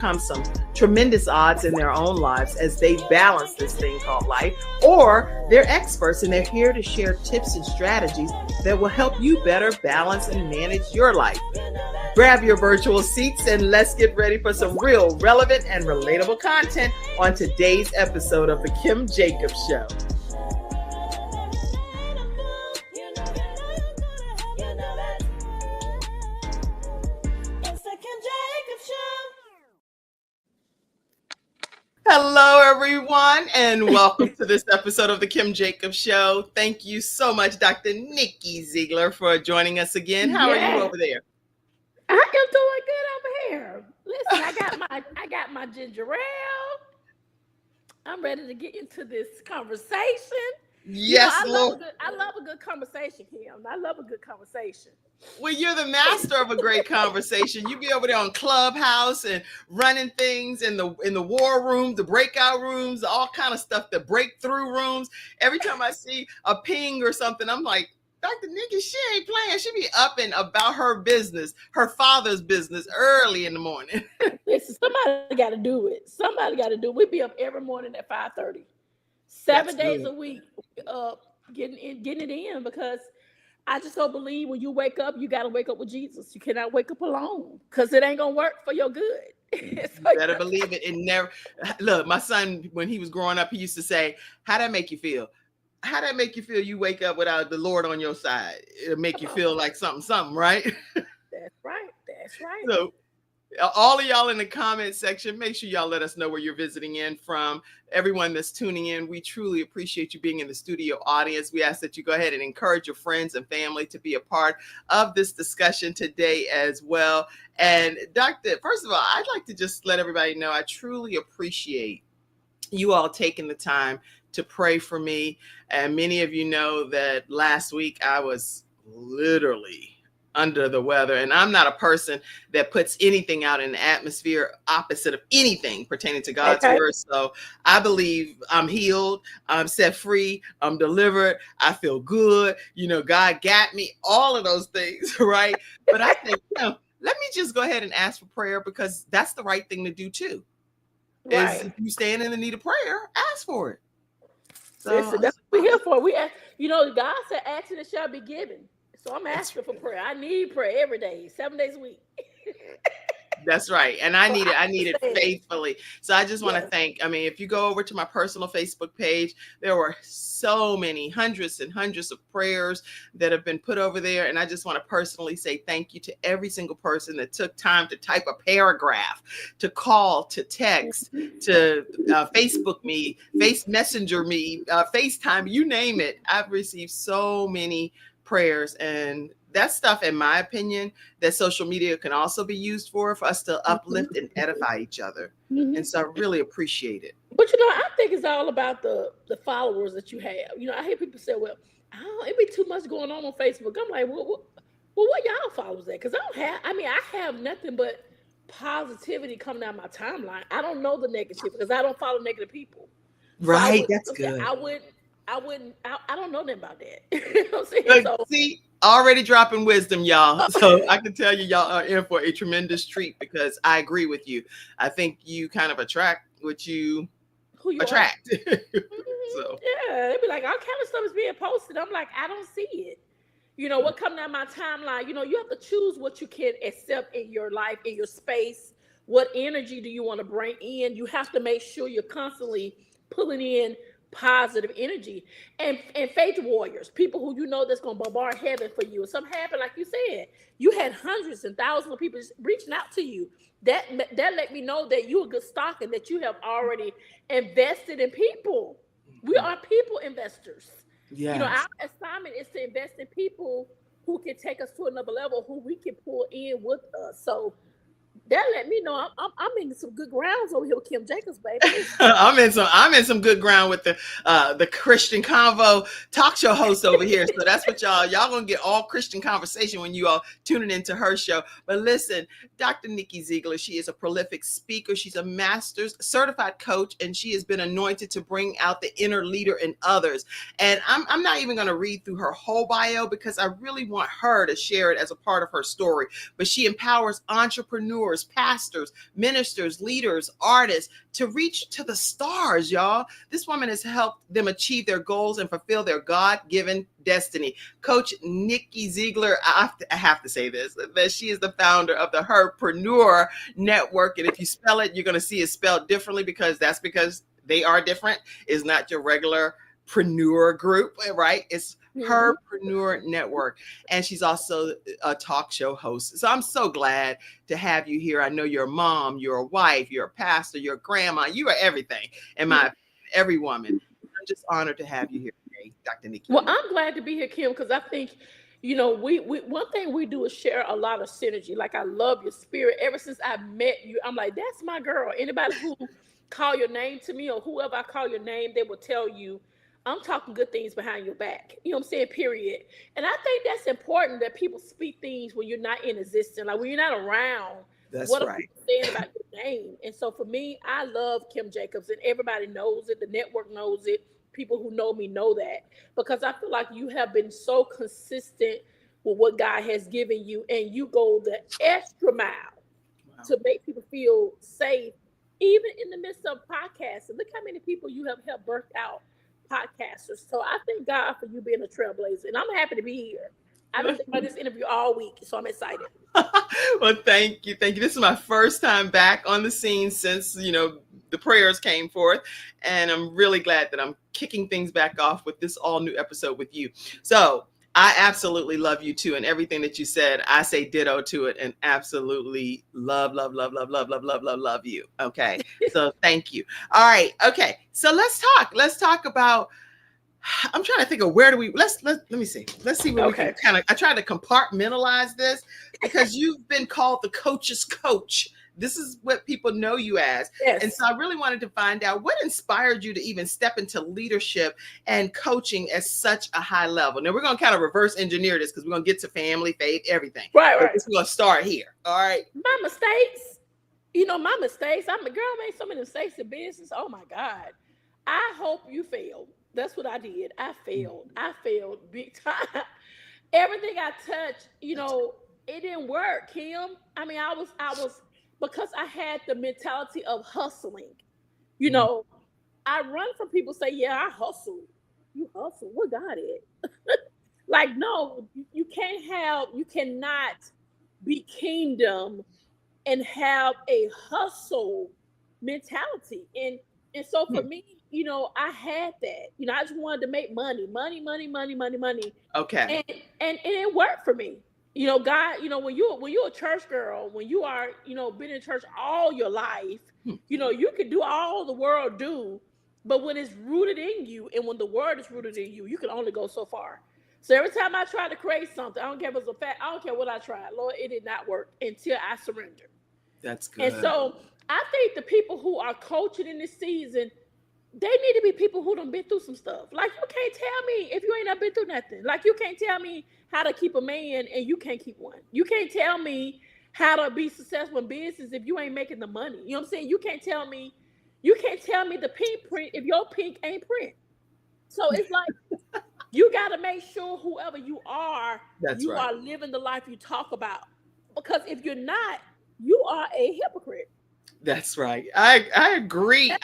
some tremendous odds in their own lives as they balance this thing called life, or they're experts and they're here to share tips and strategies that will help you better balance and manage your life. Grab your virtual seats and let's get ready for some real, relevant, and relatable content on today's episode of The Kim Jacobs Show. Hello, everyone, and welcome to this episode of The Kim Jacobs Show. Thank you so much, Dr. Nikki Zeigler, for joining us again. How are you over there? I am doing good over here. Listen, I got my ginger ale. I'm ready to get into this conversation. Yes, Lord. I love a good conversation, Kim. I love a good conversation. Well, you're the master of a great conversation. You be over there on Clubhouse and running things in the war room, the breakout rooms, all kind of stuff, the breakthrough rooms. Every time I see a ping or something, I'm like, Dr. Nikki, she ain't playing. She be up and about her business, her father's business, early in the morning. Listen, somebody got to do it. Somebody got to do it. We be up every morning at 5:30, 7 days a week, getting it in, because I just don't believe when you wake up, you got to wake up with Jesus. You cannot wake up alone, because it ain't going to work for your good. You better believe it. It never. Look, my son, when he was growing up, he used to say, how'd that make you feel? How'd that make you feel? You wake up without the Lord on your side. It'll make you feel like something, right? That's right. That's right. So all of y'all in the comment section, make sure y'all let us know where you're visiting in from. Everyone that's tuning in, we truly appreciate you being in the studio audience. We ask that you go ahead and encourage your friends and family to be a part of this discussion today as well. And Doctor, first of all, I'd like to just let everybody know I truly appreciate you all taking the time to pray for me. And many of you know that last week I was literally under the weather, and I'm not a person that puts anything out in the atmosphere opposite of anything pertaining to God's word. So I believe I'm healed, I'm set free, I'm delivered, I feel good. God got me, all of those things, right? But I think, let me just go ahead and ask for prayer, because that's the right thing to do too. Right. Is if you stand in the need of prayer, ask for it. So listen, that's what we're here for. God said, ask and it shall be given. So I'm asking for prayer. I need prayer every day, 7 days a week. That's right. And I need it faithfully. So I just want to thank, if you go over to my personal Facebook page, there were so many hundreds and hundreds of prayers that have been put over there. And I just want to personally say thank you to every single person that took time to type a paragraph, to call, to text, to Facebook me, Messenger me, FaceTime, you name it. I've received so many prayers, and that stuff, in my opinion, that social media can also be used for us to uplift and edify each other. And so I really appreciate it. But I think it's all about the followers that you have. I hear people say, well, it be too much going on Facebook. I'm like, well, what y'all followers at? Because I have nothing but positivity coming down my timeline. I don't know the negative, because I don't follow negative people. Right, that's good. I don't know nothing about that. You know what I'm saying? See, already dropping wisdom, y'all. So I can tell you, y'all are in for a tremendous treat, because I agree with you. I think you kind of attract what you attract. So yeah, they'd be like, all kind of stuff is being posted. I'm like, I don't see it. What comes down my timeline? You have to choose what you can accept in your life, in your space. What energy do you want to bring in? You have to make sure you're constantly pulling in positive energy and faith warriors, people who that's going to bombard heaven for you. And something happened, like you said, you had hundreds and thousands of people reaching out to you. That let me know that you're a good stock and that you have already invested in people. We are people investors. Yes. Our assignment is to invest in people who can take us to another level, who we can pull in with us. So that let me know I'm in some good grounds over here with Kim Jacobs, baby. I'm in some good ground with the Christian Convo talk show host over here. So that's what y'all gonna get, all Christian conversation when you all tuning into her show. But listen, Dr. Nikki Zeigler, she is a prolific speaker. She's a master's certified coach, and she has been anointed to bring out the inner leader in others. And I'm not even gonna read through her whole bio, because I really want her to share it as a part of her story. But she empowers entrepreneurs, entrepreneurs, pastors, ministers, leaders, artists to reach to the stars, y'all. This woman has helped them achieve their goals and fulfill their God-given destiny. Coach Nikki Zeigler, I have to say this, that she is the founder of the HERPRENUER Network. And if you spell it, you're going to see it spelled differently because they are different. It's not your regular preneur group, right? It's HERPRENUER Network. And she's also a talk show host. So I'm so glad to have you here. I know you're a mom, you're a wife, you're a pastor, you're a grandma, you are everything. And every woman. I'm just honored to have you here today, Dr. Nikki. Well, I'm glad to be here, Kim, because I think, we one thing we do is share a lot of synergy. Like, I love your spirit. Ever since I met you, I'm like, that's my girl. Anybody who call your name to me, or whoever I call your name, they will tell you I'm talking good things behind your back. You know what I'm saying? Period. And I think that's important, that people speak things when you're not in existence, like when you're not around. That's what right. are people saying about your name? And so for me, I love Kim Jacobs, and everybody knows it. The network knows it. People who know me know that, because I feel like you have been so consistent with what God has given you, and you go the extra mile to make people feel safe, even in the midst of podcasts. And look how many people you have helped birth out podcasters. So I thank God for you being a trailblazer, and I'm happy to be here. I've been thinking about this interview all week, so I'm excited. Well, thank you. This is my first time back on the scene since, the prayers came forth, and I'm really glad that I'm kicking things back off with this all new episode with you. So I absolutely love you too, and everything that you said, I say ditto to it, and absolutely love you. Okay, so thank you. All right, okay, so let's talk about. I'm trying to think of let me see. Let's see where we can I tried to compartmentalize this, because you've been called the coach's coach. This is what people know you as. Yes. And so I really wanted to find out what inspired you to even step into leadership and coaching at such a high level. Now we're going to kind of reverse engineer this, because we're going to get to family, faith, everything. Right. We're going to start here. All right. My mistakes. My mistakes. I'm a girl, made so many mistakes in business. Oh my God. I hope you failed. That's what I did. I failed big time. Everything I touched, it didn't work, Kim. I mean, I was because I had the mentality of hustling. I run from people say, yeah, I hustle. You hustle? What got it? Like, no, you cannot be kingdom and have a hustle mentality. And so for me, I had that. I just wanted to make money. Okay. And it worked for me. God, when you're a church girl, when you are, been in church all your life, you can do all the world do, but when it's rooted in you, and when the word is rooted in you, you can only go so far. So every time I try to create something, I don't care if it's a fact, I don't care what I tried, Lord, it did not work until I surrendered. That's good. And so I think the people who are coaching in this season, they need to be people who done been through some stuff. Like, you can't tell me if you ain't been through nothing. Like, you can't tell me how to keep a man and you can't keep one. You can't tell me how to be successful in business if you ain't making the money. You know what I'm saying? You can't tell me the pink print if your pink ain't print. So it's like, you got to make sure whoever you are, are living the life you talk about. Because if you're not, you are a hypocrite. That's right. I agree.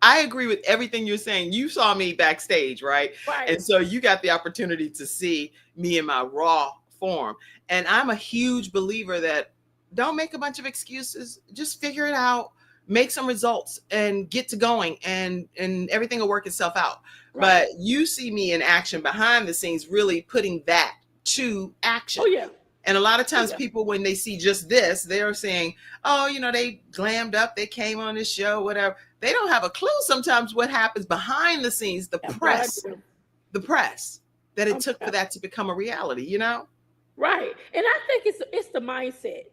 I agree with everything you're saying. You saw me backstage, right? Right. And so you got the opportunity to see me in my raw form. And I'm a huge believer that don't make a bunch of excuses. Just figure it out, make some results, and get to going, and everything will work itself out. Right. But you see me in action behind the scenes, really putting that to action. Oh, yeah. And a lot of times people, when they see just this, they're saying, oh, they glammed up, they came on this show, whatever. They don't have a clue sometimes what happens behind the scenes, the press that it took for that to become a reality, Right. And I think it's the mindset.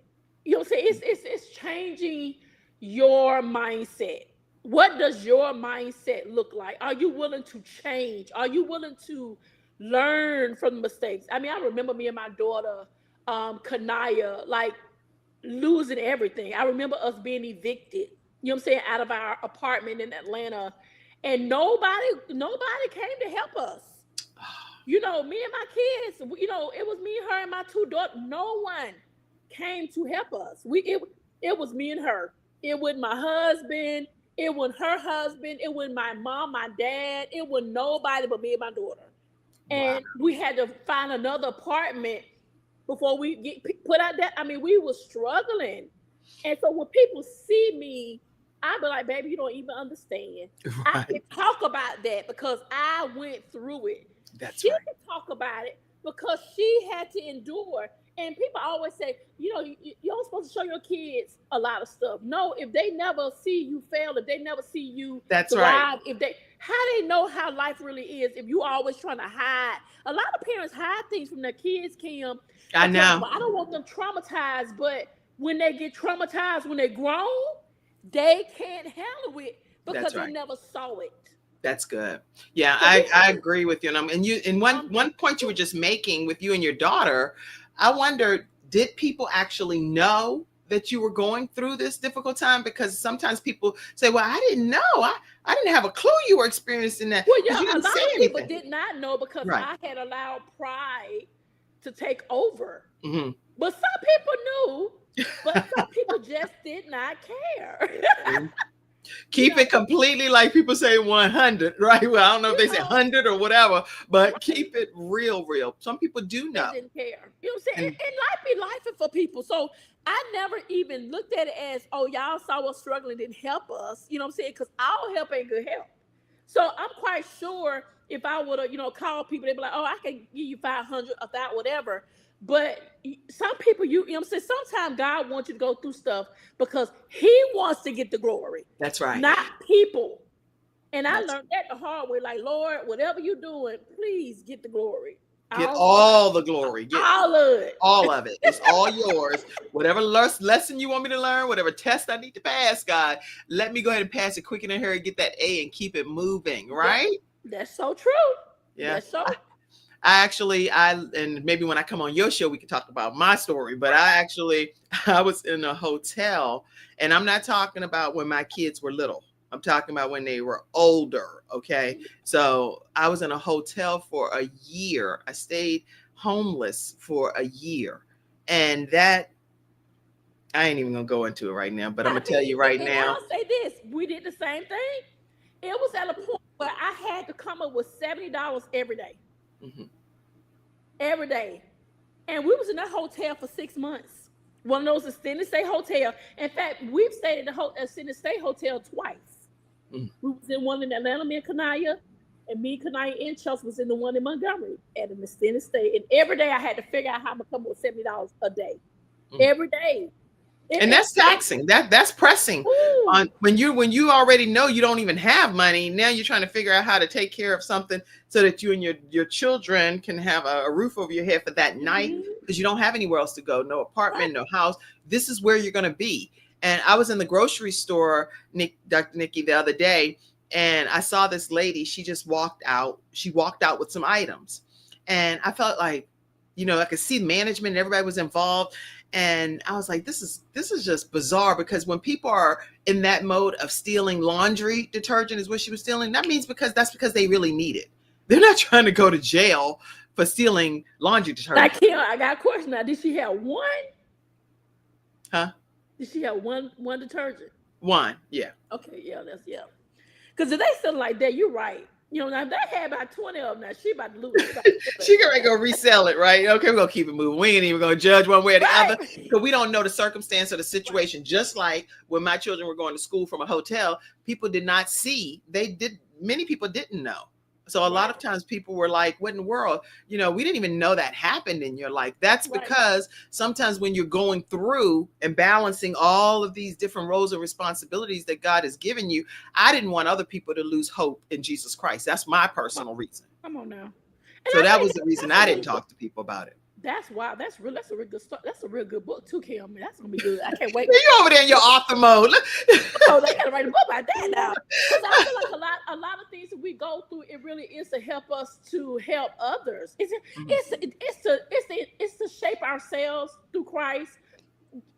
You know what I'm saying? It's changing your mindset. What does your mindset look like? Are you willing to change? Are you willing to learn from the mistakes? I mean, I remember me and my daughter, Kanaya, like losing everything. I remember us being evicted, you know what I'm saying, out of our apartment in Atlanta, and nobody came to help us. Me and my kids, it was me, her, and my two daughters. No one came to help us. It was me and her. It wasn't my husband. It wasn't her husband. It wasn't my mom, my dad. It wasn't nobody but me and my daughter. Wow. And we had to find another apartment before we get put out that. I mean, we were struggling. And so when people see me, I be like, baby, you don't even understand. I Right. can talk about that because I went through it. That's She right. can talk about it because she had to endure. And people always say, you're supposed to show your kids a lot of stuff. No, if they never see you fail, if they never see you That's right. thrive, how they know how life really is if you always trying to hide. A lot of parents hide things from their kids, Kim. I know. Well, I don't want them traumatized, but when they get traumatized, when they're grown, they can't handle it because That's they right. never saw it. That's good. Yeah, So I agree with you. And one point you were just making with you and your daughter, I wonder, did people actually know that you were going through this difficult time? Because sometimes people say, well, I didn't know. I didn't have a clue you were experiencing that. Well, You yeah, a didn't lot say of people anything. did not know because Right. I had allowed pride to take over. Mm-hmm. But some people knew, but some people just did not care. Keep it completely, like people say, 100, right? Well, I don't know if they say 100 or whatever, but Right. keep it real. Some people do know. They didn't care. You know what I'm saying? And life be life for people. So I never even looked at it as, oh, y'all saw us struggling, didn't help us. You know what I'm saying? Because our help ain't good help. So I'm quite sure if I would have, called people, they'd be like, oh, I can give you 500, 1,000, whatever. But some people, you know what I'm saying? Sometimes God wants you to go through stuff because he wants to get the glory. That's right. Not people. And I learned that the hard way. Like, Lord, whatever you're doing, please get the glory. Get all the glory. Get all of it. All of it. It's all yours. Whatever lesson you want me to learn, whatever test I need to pass, God, let me go ahead and pass it quick and in hurry, get that A and keep it moving, right? That's so true. Yeah. That's so. And maybe when I come on your show, we can talk about my story, but I was in a hotel, and I'm not talking about when my kids were little. I'm talking about when they were older. Okay. So I was in a hotel for a year. I stayed homeless for a year. And that, I ain't even going to go into it right now, but I'm going to tell you right now. I'll say this. We did the same thing. It was at a point where I had to come up with $70 every day. Mm-hmm. Every day. And we was in that hotel for 6 months. One of those extended stay hotel. In fact, we've stayed at the extended stay hotel twice. Mm-hmm. We was in one in Atlanta, me and Kanaya, and me, Kanaya, and Chelsea was in the one in Montgomery at an extended stay. And every day I had to figure out how I'm gonna come up with $70 a day. Mm-hmm. Every day. And that's taxing. That's pressing. On when you already know you don't even have money. Now you're trying to figure out how to take care of something so that you and your children can have a roof over your head for that night, because you don't have anywhere else to go. No apartment, no house. This is where you're going to be. And I was in the grocery store, Dr. Nikki, the other day, and I saw this lady. She just walked out. She walked out with some items, and I felt like, I could see management and everybody was involved. And I was like, this is just bizarre, because when people are in that mode of stealing laundry detergent is what she was stealing, that's because they really need it. They're not trying to go to jail for stealing laundry detergent. I got a question now. Did she have one? Huh? Did she have one detergent? One, yeah. Okay, yeah. Because if they still like that, you're right. Now if they had about 20 of them, now she about to lose. She gonna go resell it, right? Okay, we're gonna keep it moving. We ain't even gonna judge one way or the other, because we don't know the circumstance or the situation. Right. Just like when my children were going to school from a hotel, people did not see. Many people didn't know. So a lot of times people were like, what in the world? We didn't even know that happened in your life. That's because sometimes when you're going through and balancing all of these different roles and responsibilities that God has given you, I didn't want other people to lose hope in Jesus Christ. That's my personal reason. Come on now. So that was the reason I didn't talk to people about it. That's wow. That's a real good start. That's a real good book too, Kim. That's gonna be good. I can't wait. You over there in your author mode. Oh, they gotta write a book about that now. Because I feel like a lot of things that we go through, it really is to help us to help others. It's to shape ourselves through Christ,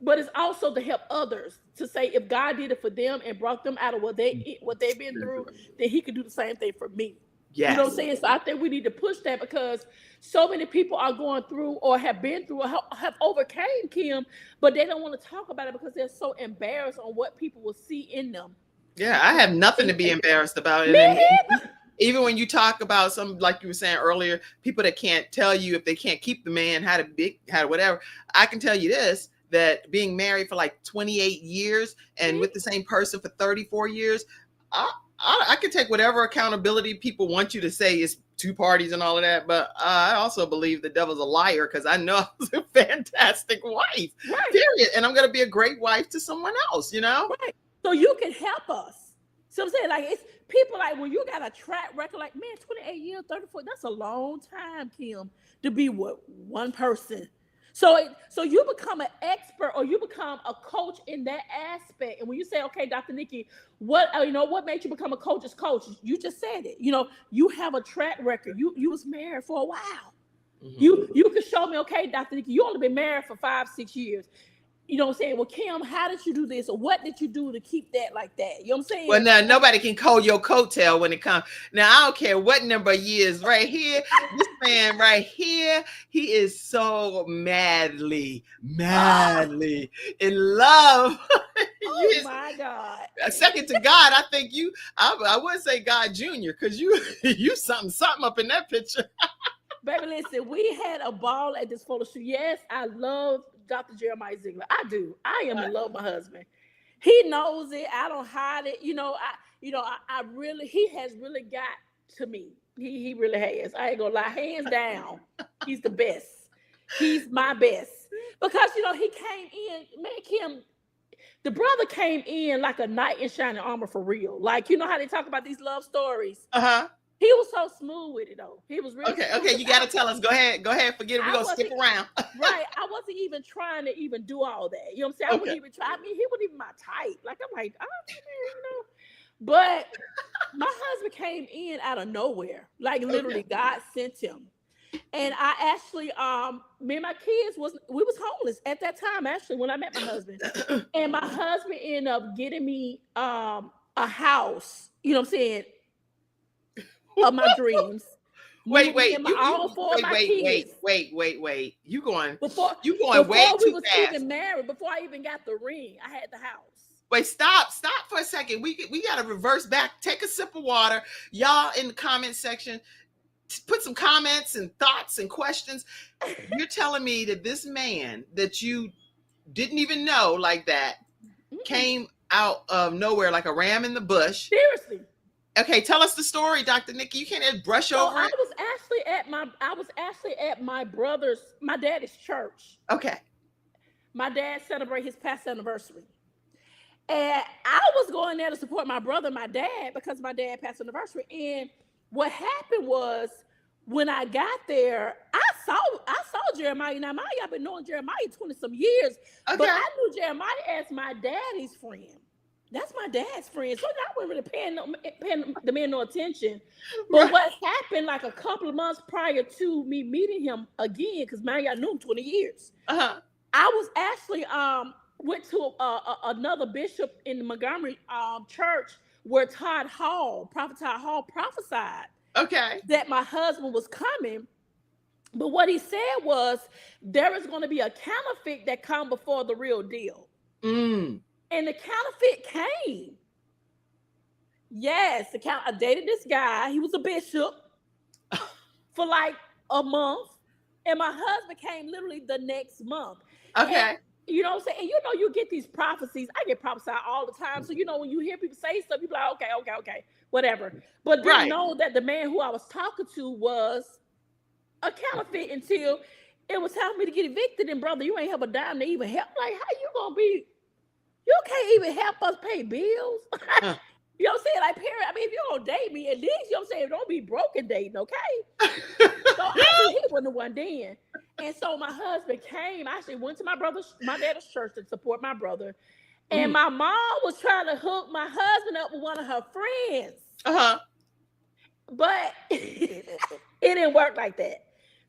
but it's also to help others. To say, if God did it for them and brought them out of what they've been through, then He could do the same thing for me. You know what I'm Yes. saying? So I think we need to push that because so many people are going through or have been through or have overcame Kim, but they don't want to talk about it because they're so embarrassed on what people will see in them. Yeah, I have nothing to be embarrassed about. Me And either. even when you talk about some, like you were saying earlier, people that can't tell you if they can't keep the man, how to whatever. I can tell you this, that being married for like 28 years and with the same person for 34 years, I can take whatever accountability people want you to say is two parties and all of that. But I also believe the devil's a liar because I know I was a fantastic wife, Right. period. And I'm going to be a great wife to someone else, you know? Right. So you can help us. So I'm saying, like, it's people like when you got a track record, like, man, 28 years, 34, that's a long time, Kim, to be with one person. So you become an expert or you become a coach in that aspect. And when you say, okay, Dr. Nikki, what made you become a coach's coach? You just said it. You have a track record. You was married for a while. Mm-hmm. You can show me, okay, Dr. Nikki, you only been married for 5-6 years. You know what I'm saying? Well, Kim, how did you do this? Or what did you do to keep that like that? You know what I'm saying? Well, now nobody can hold your coattail when it comes. Now, I don't care what number of years right here. This man right here, he is so madly in love. Oh my God. Second to God, I think I wouldn't say God Jr. because you something up in that picture. Baby, listen, we had a ball at this photo shoot. Yes, I love Dr. Jeremiah Zeigler. I do. I am in love with my husband. He knows it. I don't hide it. I really, he has really got to me. He really has. I ain't gonna lie, hands down, he's the best. He's my best. Because, he came in, man, Kim, the brother came in like a knight in shining armor for real. Like, you know how they talk about these love stories? Uh-huh. He was so smooth with it, though. He was really okay. You got to tell us. Go ahead. Forget it. We're going to skip around. Right. I wasn't even trying to even do all that. You know what I'm saying? I wouldn't even try. I mean, he wasn't even my type. Like, I'm like, oh, But my husband came in out of nowhere. Like, literally, God sent him. And I actually, me and my kids, we was homeless at that time, actually, when I met my husband. And my husband ended up getting me a house, you know what I'm saying, of my dreams. Wait. You going way too fast. Even married, before I even got the ring, I had the house. Wait, stop for a second. We got to reverse back. Take a sip of water. Y'all in the comment section, put some comments and thoughts and questions. You're telling me that this man that you didn't even know like that came out of nowhere like a ram in the bush. Seriously. Okay, tell us the story, Dr. Nikki. You can't just brush over it. I was actually at my daddy's church. Okay. My dad celebrated his past anniversary. And I was going there to support my brother and my dad because my dad passed anniversary. And what happened was when I got there, I saw Jeremiah. Now, I've been knowing Jeremiah 20-some years. Okay. But I knew Jeremiah as my daddy's friend. That's my dad's friend. So I wasn't really paying the man no attention. But what happened like a couple of months prior to me meeting him again, because I knew him 20 years. Uh-huh. I was actually went to another bishop in the Montgomery church where Prophet Todd Hall prophesied that my husband was coming. But what he said was there is going to be a counterfeit that come before the real deal. And the counterfeit came. Yes, I dated this guy. He was a bishop for like a month. And my husband came literally the next month. Okay. And, you know what I'm saying? And you get these prophecies. I get prophesied all the time. So, when you hear people say stuff, you're like, okay, whatever. But didn't know that the man who I was talking to was a counterfeit until it was time for me to get evicted. And brother, you ain't have a dime to even help. Like, how you going to be? You can't even help us pay bills. You know what I'm saying? Like, period. I mean, if you're going to date me, at least, you know what I'm saying, don't be broken dating, okay? So I he wasn't the one then. And so my husband came. I actually went to my dad's church to support my brother. And my mom was trying to hook my husband up with one of her friends. Uh-huh. But it didn't work like that.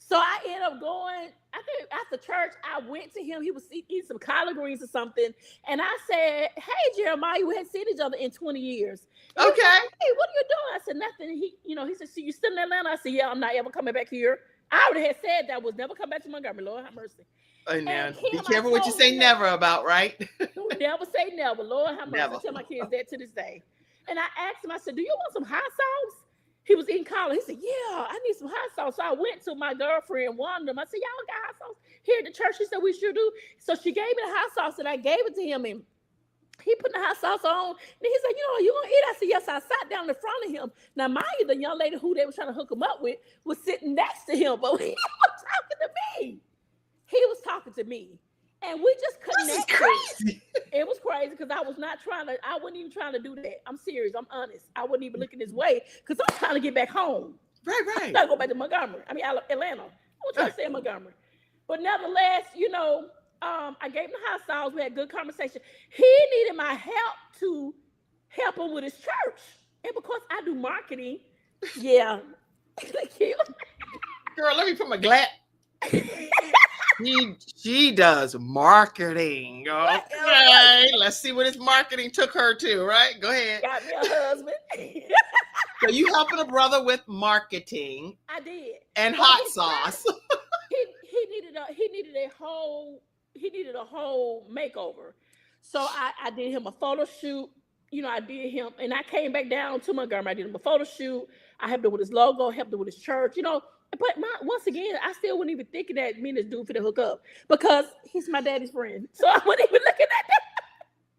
So I ended up going, I think after church, I went to him. He was eating some collard greens or something. And I said, hey, Jeremiah, we hadn't seen each other in 20 years. And he was Okay. like, hey, what are you doing? I said, nothing. He said, see, you still in Atlanta? I said, yeah, I'm not ever coming back here. I already had said that I was never come back to Montgomery. Lord have mercy. And now, Kim, be careful what you say never about, right? Never say never. Lord have mercy. Never. I tell my kids that to this day. And I asked him, I said, do you want some hot sauce? He was eating collard. He said, yeah, I need some hot sauce. So I went to my girlfriend, one of them. I said, y'all got hot sauce here at the church? She said, we sure do. So she gave me the hot sauce and I gave it to him. And he put the hot sauce on. And he said, you going to eat? I said, yes. I sat down in front of him. Now, mind you, the young lady who they were trying to hook him up with was sitting next to him. But he was talking to me. He was talking to me. And we just connected. This is crazy. It was crazy because I wasn't even trying to do that. I'm serious. I'm honest. I wasn't even looking his way because I'm trying to get back home. Right. I'm trying to go back to Montgomery. Atlanta. I was trying to stay in Montgomery. But nevertheless, I gave him the hot sauce. We had good conversation. He needed my help to help him with his church. And because I do marketing, yeah. Girl, let me put my glass. She does marketing. Okay, let's see what his marketing took her to. Right, go ahead. Got me a husband. So you helping a brother with marketing? I did. And hot sauce. He needed a whole makeover. So I did him a photo shoot. I did him, and I came back down to Montgomery. I did him a photo shoot. I helped him with his logo, helped him with his church. But once again, I still wasn't even thinking that me and this dude for the hook up because he's my daddy's friend. So I wasn't even looking at that.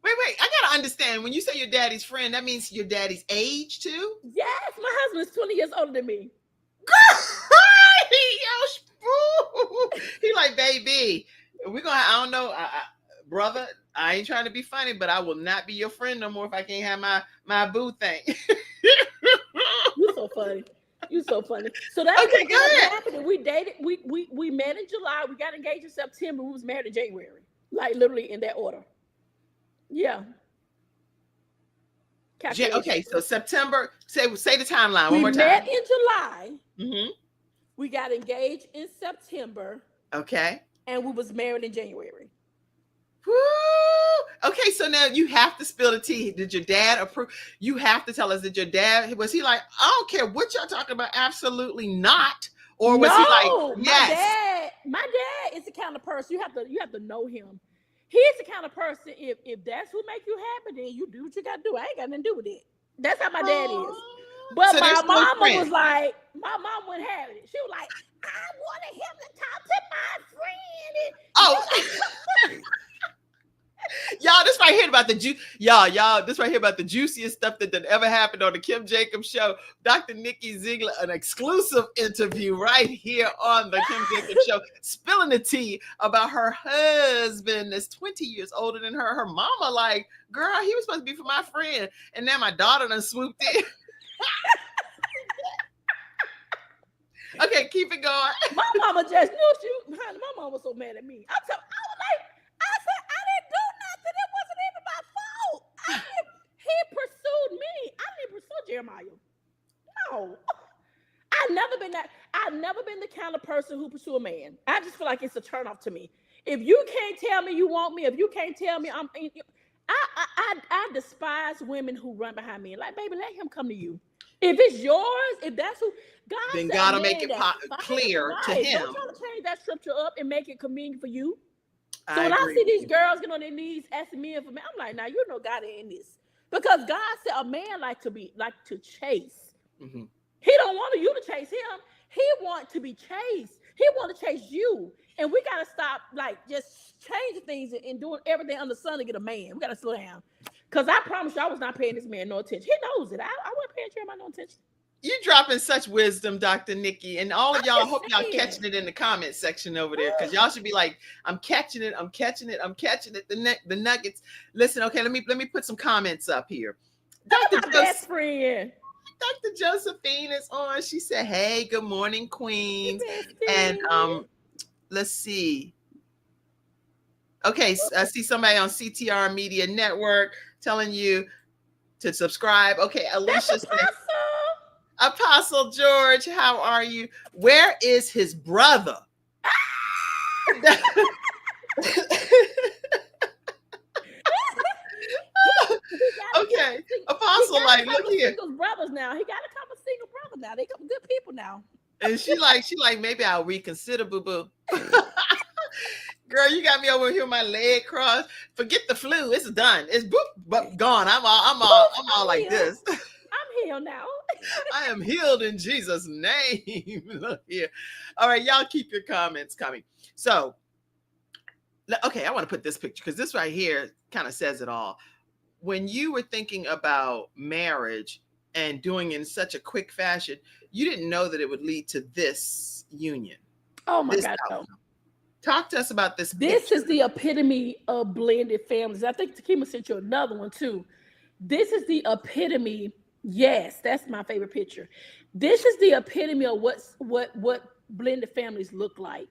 Wait. I gotta understand. When you say your daddy's friend, that means your daddy's age too? Yes, my husband is 20 years older than me. Girl, he like, baby, I don't know, brother, I ain't trying to be funny, but I will not be your friend no more if I can't have my boo thing. You're so funny. You're so funny. So that's okay, what happened. We dated. We met in July. We got engaged in September. We was married in January. Like literally in that order. Yeah. Okay, so September. Say the timeline one more time. We met in July. Mm-hmm. We got engaged in September. Okay. And we was married in January. Woo! Okay, so now you have to spill the tea. Did your dad approve? You have to tell us, was he like, I don't care what y'all talking about? Absolutely not. Or was he like, yes? My dad is the kind of person you have to know him. He's the kind of person, if that's what makes you happy, then you do what you gotta do. I ain't got nothing to do with it. That's how my dad is. But so my mama was like, my mom wouldn't have it. She was like, I wanted him to talk to my friend. Y'all, this right here about the juiciest stuff that ever happened on the Kim Jacobs show. Dr. Nikki Zeigler, an exclusive interview right here on the Kim Jacobs show, spilling the tea about her husband that's 20 years older than her. Her mama like, girl, he was supposed to be for my friend. And now my daughter done swooped in. Okay, keep it going. My mama just knew my mama was so mad at me. I was like, I said, I didn't do nothing. It wasn't even my fault. He pursued me. I didn't pursue Jeremiah. No. I've never been the kind of person who pursue a man. I just feel like it's a turnoff to me. If you can't tell me you want me, if you can't tell me I despise women who run behind me. Like, baby, let him come to you. If it's yours, if that's who God then said, gotta make it clear to him. Don't try to change that scripture up and make it convenient for you. So when I see these girls get on their knees asking me for me, I'm like, now you know God ain't in this. Because God said a man like to chase. Mm-hmm. He don't want you to chase him. He want to be chased. He want to chase you. And we got to stop just changing things and doing everything under the sun to get a man. We got to slow down. Because I promise you, I was not paying this man no attention. He knows it. I wasn't paying Jeremiah no attention. You dropping such wisdom, Dr. Nikki. And all of y'all, I hope y'all catching it in the comment section over there. Because y'all should be like, I'm catching it. The nuggets. Listen, okay, let me put some comments up here. Dr. Best friend. Dr. Josephine is on. She said, hey, good morning, Queens. And let's see. Okay, I see somebody on CTR Media Network telling you to subscribe. Okay, Alicia said, Apostle George, how are you? Where is his brother? Okay, Apostle, like, look here. Single brothers now. He got a couple single brothers now. They come good people now. And she like, maybe I'll reconsider, boo boo. Girl, you got me over here with my leg crossed. Forget the flu. It's done. It's gone. I'm all like this. I'm healed now. I am healed in Jesus' name. Look here. All right, y'all keep your comments coming. So, okay, I want to put this picture because this right here kind of says it all. When you were thinking about marriage and doing it in such a quick fashion, you didn't know that it would lead to this union. Oh my God. No. Talk to us about this. This is the epitome of blended families. I think Takima sent you another one too. This is the epitome. Yes, that's my favorite picture. This is the epitome of what blended families look like.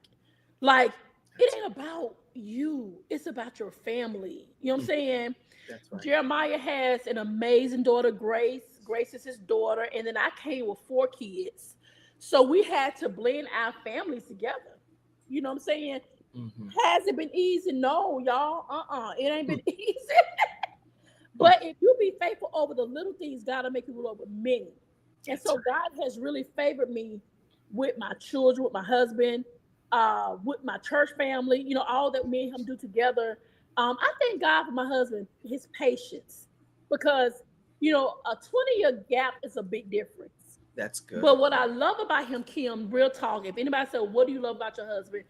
Like, it ain't about you. It's about your family. You know what I'm saying? That's right. Jeremiah has an amazing daughter, Grace. Grace is his daughter. And then I came with 4 kids. So we had to blend our families together. You know what I'm saying? Mm-hmm. Has it been easy? No, y'all. It ain't been easy. But if you be faithful over the little things, God will make you rule over many. And so God has really favored me with my children, with my husband, with my church family, you know, all that me and him do together. I thank God for my husband, his patience, because, you know, a 20-year gap is a big difference. That's good. But what I love about him, Kim, real talk, if anybody said, what do you love about your husband?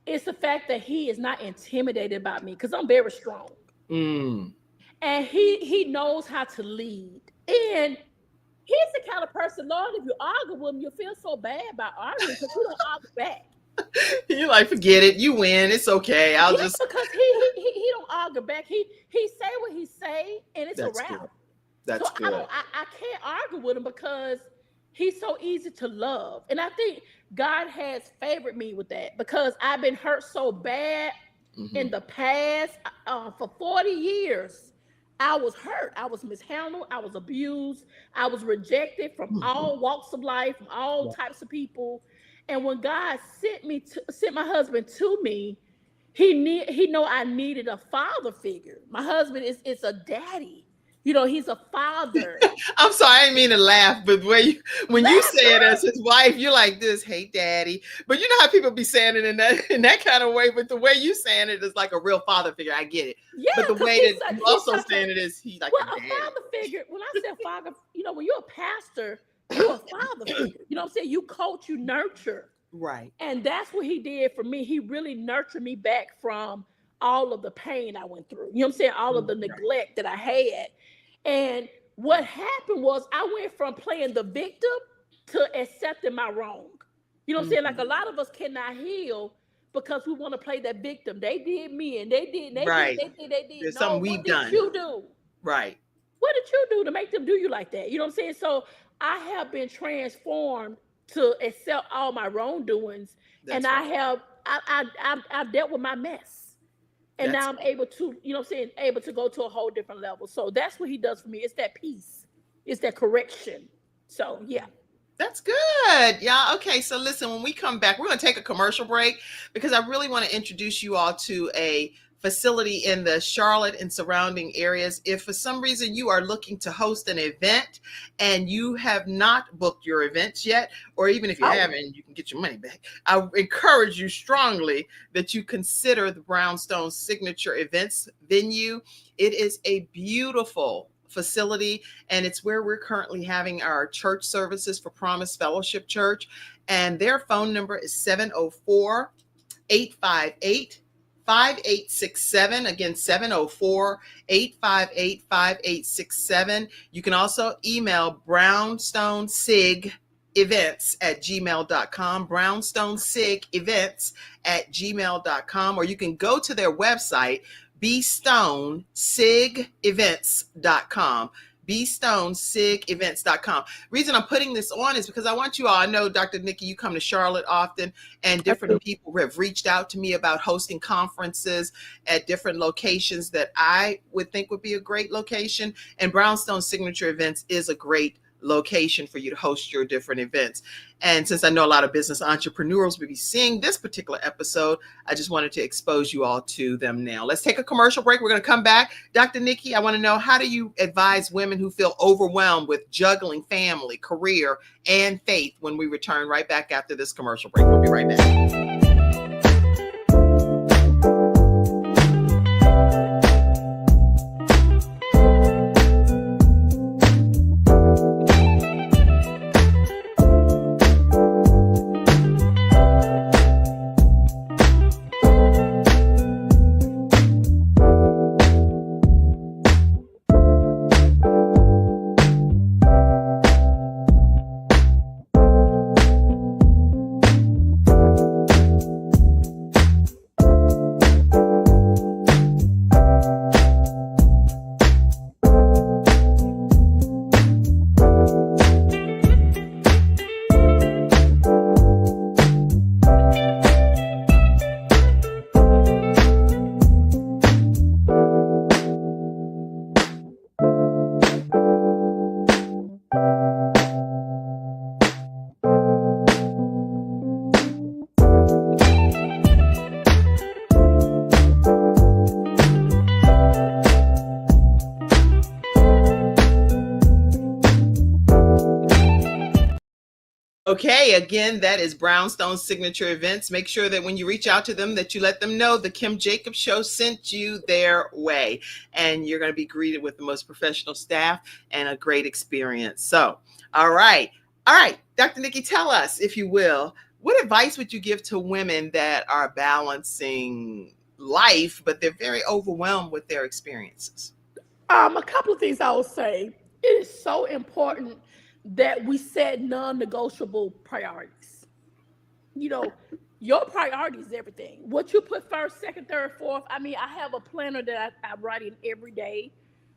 It's the fact that he is not intimidated by me, because I'm very strong. And he knows how to lead. And he's the kind of person, Lord, if you argue with him, you feel so bad about arguing because you don't argue back. You're like, forget it. You win. It's okay. I'll just. Because he don't argue back. He say what he say, and it's a wrap. Good. That's good. I can't argue with him because he's so easy to love. And I think God has favored me with that because I've been hurt so bad in the past. For 40 years, I was hurt. I was mishandled. I was abused. I was rejected from all walks of life, from all types of people. And when God sent my husband to me, he know I needed a father figure. My husband is a daddy. You know, he's a father. I'm sorry, I didn't mean to laugh, but when you say it as his wife, you're like this, hey daddy. But you know how people be saying it in that kind of way, but the way you saying it is like a real father figure. I get it. Yeah, but the way that you also saying it is he's like a daddy. Father figure. When I say father, you know, when you're a pastor, you're a father figure. You know what I'm saying? You coach, you nurture. Right. And that's what he did for me. He really nurtured me back from all of the pain I went through. You know what I'm saying? All of the neglect that I had. And what happened was I went from playing the victim to accepting my wrong. You know what I'm saying? Like a lot of us cannot heal because we want to play that victim. They did me and they did. They did. There's something we've done. What did you do? Right. What did you do to make them do you like that? You know what I'm saying? So I have been transformed to accept all my wrongdoings. And I've dealt with my mess. And now I'm able to, you know what I'm saying, able to go to a whole different level. So that's what he does for me. It's that peace. It's that correction. So, yeah. That's good. Yeah. Okay. So listen, when we come back, we're going to take a commercial break because I really want to introduce you all to a facility in the Charlotte and surrounding areas. If for some reason you are looking to host an event and you have not booked your events yet, or even if you haven't, you can get your money back. I encourage you strongly that you consider the Brownstone Signature Events venue. It is a beautiful facility, and it's where we're currently having our church services for Promise Fellowship Church. And their phone number is 704-858-5867. Again, 704-858-5867. You can also email brownstonesigevents@gmail.com, brownstonesigevents@gmail.com, or you can go to their website, bstonesigevents.com. bstonesigevents.com. Reason I'm putting this on is because I want you all, I know Dr. Nikki, you come to Charlotte often, and different people have reached out to me about hosting conferences at different locations that I would think would be a great location. And Brownstone Signature Events is a great location for you to host your different events. And since I know a lot of business entrepreneurs will be seeing this particular episode, I just wanted to expose you all to them now. Let's take a commercial break. We're going to come back. Dr. Nikki, I want to know, how do you advise women who feel overwhelmed with juggling family, career, and faith, when we return right back after this commercial break? We'll be right back. Okay, again, that is Brownstone Signature Events. Make sure that when you reach out to them, that you let them know the Kim Jacobs Show sent you their way. And you're going to be greeted with the most professional staff and a great experience. So, all right. Dr. Nikki, tell us, if you will, what advice would you give to women that are balancing life, but they're very overwhelmed with their experiences? A couple of things I will say. It is so important that we set non-negotiable priorities. You know, your priority is everything. What you put first, second, third, fourth. I mean, I have a planner that I write in every day,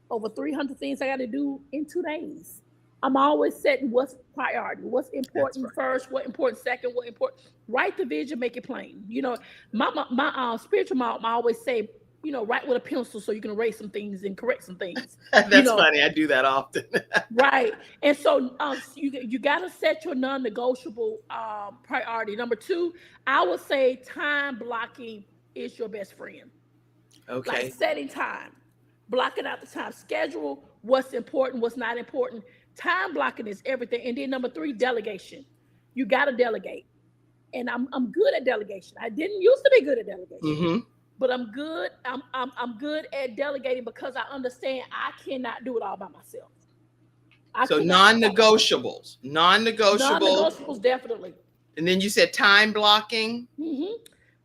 over 300 things I got to do in 2 days. I'm always setting what's priority, what's important first, what important second, what important. Write the vision, make it plain. You know, my spiritual mom, I always say, you know, write with a pencil so you can erase some things and correct some things. That's funny. I do that often. Right. And so you got to set your non-negotiable priority. Number 2, I would say time blocking is your best friend. Okay. Like setting time, blocking out the time, schedule what's important, what's not important. Time blocking is everything. And then number 3, delegation. You got to delegate. And I'm good at delegation. I didn't used to be good at delegation. Mm-hmm. But I'm good. I'm good at delegating because I understand I cannot do it all by myself. So non-negotiables. Non-negotiables, definitely. And then you said time blocking. Mm-hmm.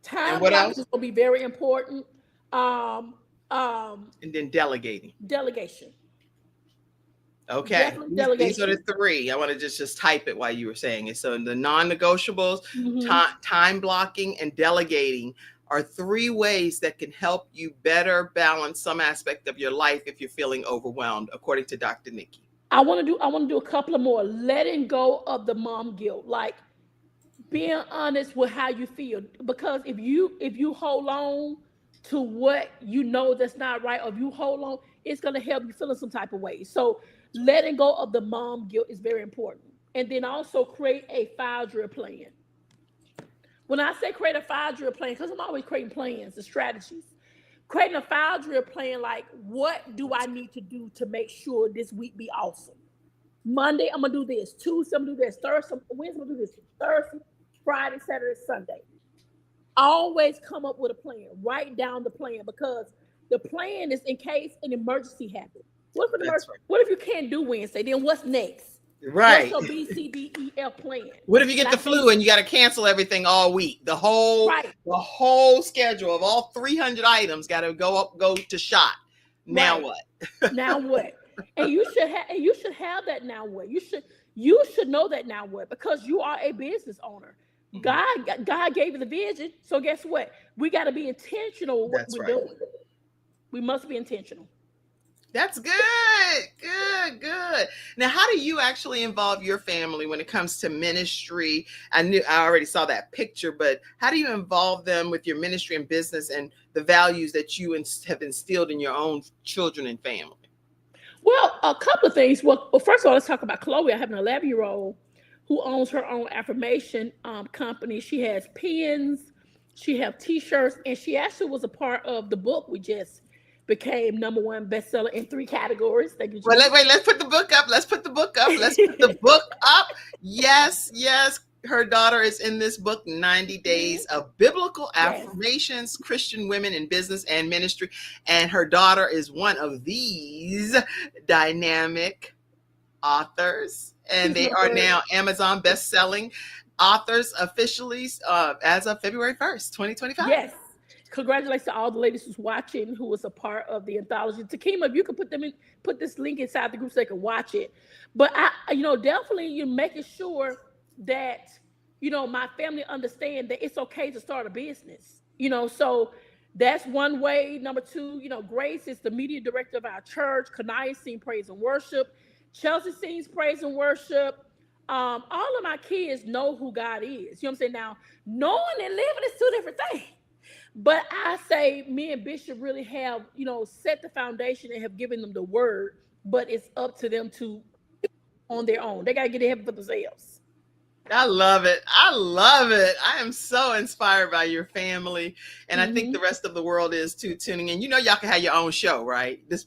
Time blocking is going to be very important. And then delegating. Delegation. Okay. These are the 3. I want to just type it while you were saying it. So the non-negotiables, time blocking, and delegating are 3 ways that can help you better balance some aspect of your life if you're feeling overwhelmed, according to Dr. Nikki. I want to do a couple of more. Letting go of the mom guilt, like being honest with how you feel. Because if you hold on to what you know that's not right, or if you hold on, it's going to help you feel in some type of way. So letting go of the mom guilt is very important. And then also create a 5-year plan. When I say create a 5-year plan, because I'm always creating plans and strategies, creating a 5-year plan, like what do I need to do to make sure this week be awesome? Monday, I'm going to do this. Tuesday, I'm going to do this. Thursday, Wednesday, I'm going to do this. Thursday, Friday, Saturday, Sunday. Always come up with a plan. Write down the plan, because the plan is in case an emergency happens. What if you can't do Wednesday? Then what's next? Right. What's your BCDEF plan? What if you get the flu and you got to cancel everything all week? The whole schedule of all 300 items got to go to shot. Now what? Now what? And you should have that now what? You should know that now what, because you are a business owner. God gave you the vision. So guess what? We got to be intentional with what we're doing. We must be intentional. That's good. Now, how do you actually involve your family when it comes to ministry? I already saw that picture, but how do you involve them with your ministry and business and the values that you have instilled in your own children and family? Well, a couple of things. Well, first of all, let's talk about Chloe. I have an 11-year-old who owns her own affirmation company. She has pens, she has T-shirts, and she actually was a part of the book we just became #1 bestseller in 3 categories. Thank you, Well, Jesus. let's put the book up. Let's put the book up. Let's put the book up. Yes, yes. Her daughter is in this book, 90 Days of Biblical Yes. Affirmations, Christian Women in Business and Ministry. And her daughter is one of these dynamic authors. And they are now Amazon best-selling authors officially as of February 1st, 2025. Yes. Congratulations to all the ladies who's watching who was a part of the anthology. Takima, if you could put this link inside the group so they can watch it. But definitely you're making sure that, my family understand that it's okay to start a business. So that's one way. Number 2, Grace is the media director of our church. Kanaya sings praise and worship. Chelsea sings praise and worship. All of my kids know who God is. You know what I'm saying? Now, knowing and living is 2 different things. But I say me and Bishop really have, set the foundation and have given them the word, but it's up to them to on their own. They got to get it for themselves. I love it. I love it. I am so inspired by your family. And I think the rest of the world is too, tuning in. Y'all can have your own show, right? This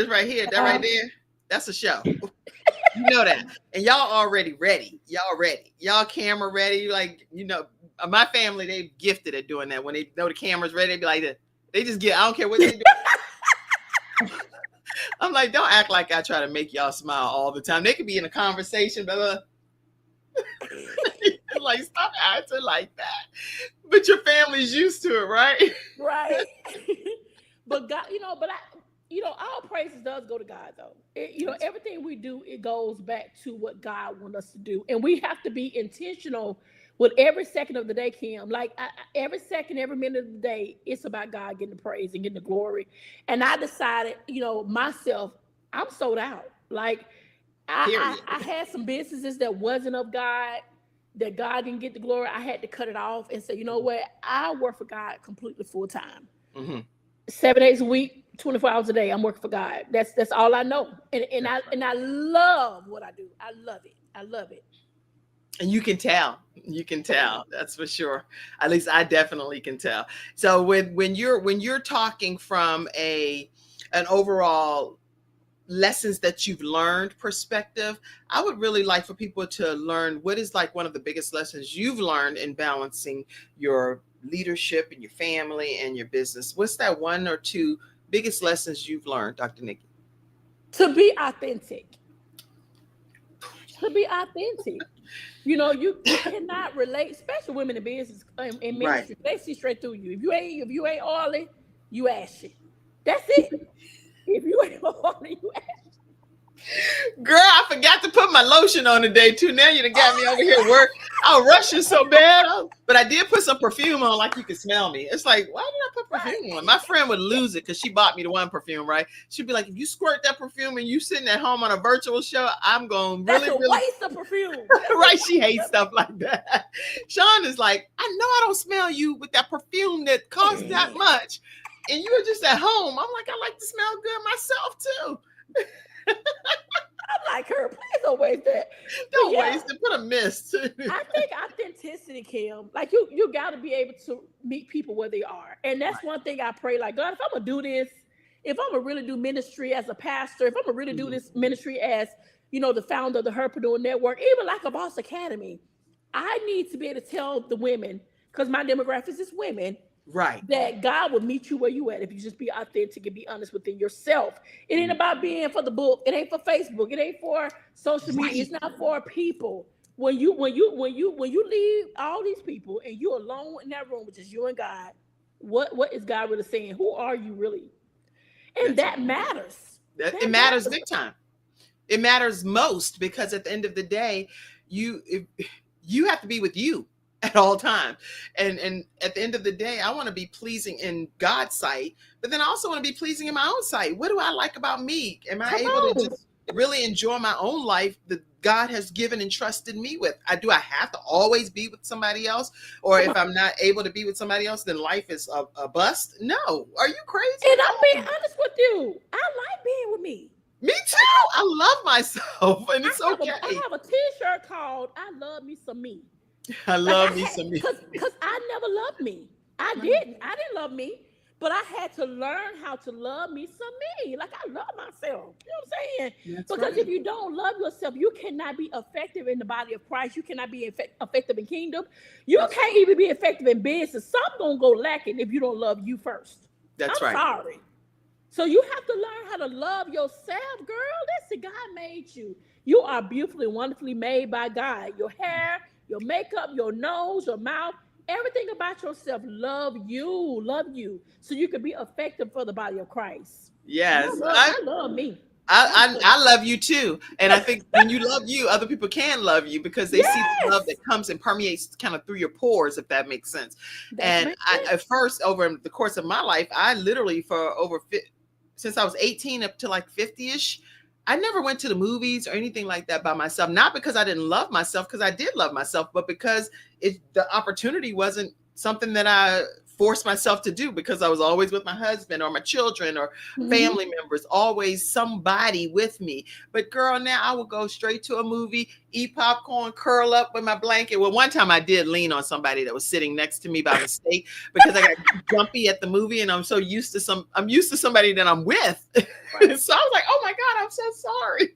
right here, that right there, that's a show. You know that. And y'all already ready. Y'all ready. Y'all camera ready. Like, my family, they gifted at doing that. When they know the camera's ready, they be like, they just get, I don't care what they do. I'm like, don't act like I try to make y'all smile all the time. They could be in a conversation, blah, blah. Like, stop acting like that. But your family's used to it, right? Right. But God, all praises does go to God, though. Everything we do, it goes back to what God wants us to do. And we have to be intentional with every second of the day, Kim. Like, every second, every minute of the day, it's about God getting the praise and getting the glory. And I decided, myself, I'm sold out. Like, I had some businesses that wasn't of God, that God didn't get the glory. I had to cut it off and say, you know what? I work for God completely full time. 7 days a week, 24 hours a day, I'm working for God. That's all I know. And I love what I do. I love it. I love it. And you can tell. That's for sure. At least I definitely can tell. So when you're talking from an overall lessons that you've learned perspective, I would really like for people to learn what is like one of the biggest lessons you've learned in balancing your leadership and your family and your business. What's that 1 or 2 biggest lessons you've learned, Dr. Nikki? To be authentic. You cannot relate, especially women in business in ministry. Right. They see straight through you. If you ain't oily, you ashy. That's it. If you ain't oily, you ashy. Girl, I forgot to put my lotion on today too. Now you done got me over here work. I was rushing so bad, but I did put some perfume on, like you could smell me. It's like, why did I put perfume on? My friend would lose it because she bought me the one perfume, right? She'd be like, if you squirt that perfume and you sitting at home on a virtual show, I'm going That's a waste of perfume. Right? She hates stuff like that. Sean is like, I know I don't smell you with that perfume that costs that much, and you were just at home. I'm like, I like to smell good myself too. I'm like, her, please don't waste that. Don't waste it. Put a mist. I think authenticity, Kim, like you got to be able to meet people where they are. And that's one thing I pray, like, God, if I'm going to do this, if I'm going to really do ministry as a pastor, if I'm going to really do this ministry as, the founder of the HERPRENUER Network, even like a Boss Academy, I need to be able to tell the women, because my demographics is women, right, that God will meet you where you at if you just be authentic and be honest within yourself. It ain't about being for the book. It ain't for Facebook. It ain't for social media. It's not for people. When you leave all these people and you're alone in that room with just you and God, what is God really saying? Who are you really? And that matters. It matters big time. It matters most, because at the end of the day, you have to be with you at all times. And at the end of the day, I want to be pleasing in God's sight, but then I also want to be pleasing in my own sight. What do I like about me? Am I able to just really enjoy my own life that God has given and trusted me with. I have to always be with somebody else? Or Come if on. I'm not able to be with somebody else, then life is a bust? No. Are you crazy? And I'm being No. honest with you. I like being with me. Me too. I love myself and it's I okay. have a T-shirt called "I love me some me." I Like I love me had, some me. cause I never loved me. I didn't love me, but I had to learn how to love me some me. Like I love myself. You know what I'm saying? That's Because if right. you don't love yourself, you cannot be effective in the body of Christ. You cannot be effective in kingdom. You That's can't even be effective in business. Something gonna go lacking if you don't love you first. that's I'm right. sorry. So you have to learn how to love yourself, girl. Listen, God made you. You are beautifully, wonderfully made by God. Your hair, your makeup, your nose, your mouth, everything about yourself. Love you, love you, so you can be effective for the body of Christ. And Yes. I love me. I'm good. I love you too. And I think when you love you, other people can love you because they see the love that Yes, comes and permeates kind of through your pores, if that makes sense. that And makes at sense. first, over the course of my life, I literally, since I was 18 up to like 50-ish, I never went to the movies or anything like that by myself. Not because I didn't love myself, because I did love myself, but because the opportunity wasn't something that I forced myself to do, because I was always with my husband or my children or Hmm. family members, always somebody with me. But girl, now I will go straight to a movie, eat popcorn, curl up with my blanket. Well, one time I did lean on somebody that was sitting next to me by mistake because I got jumpy at the movie, and I'm used to somebody that I'm with. So I Right. was like, oh my God, I'm so sorry.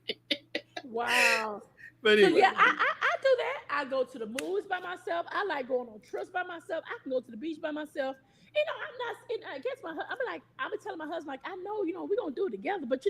Wow. But Cause yeah, anyway, I do that. I go to the movies by myself. I like going on trips by myself. I can go to the beach by myself. I'm not. And I guess I'm telling my husband, like, I know, we're gonna do it together, but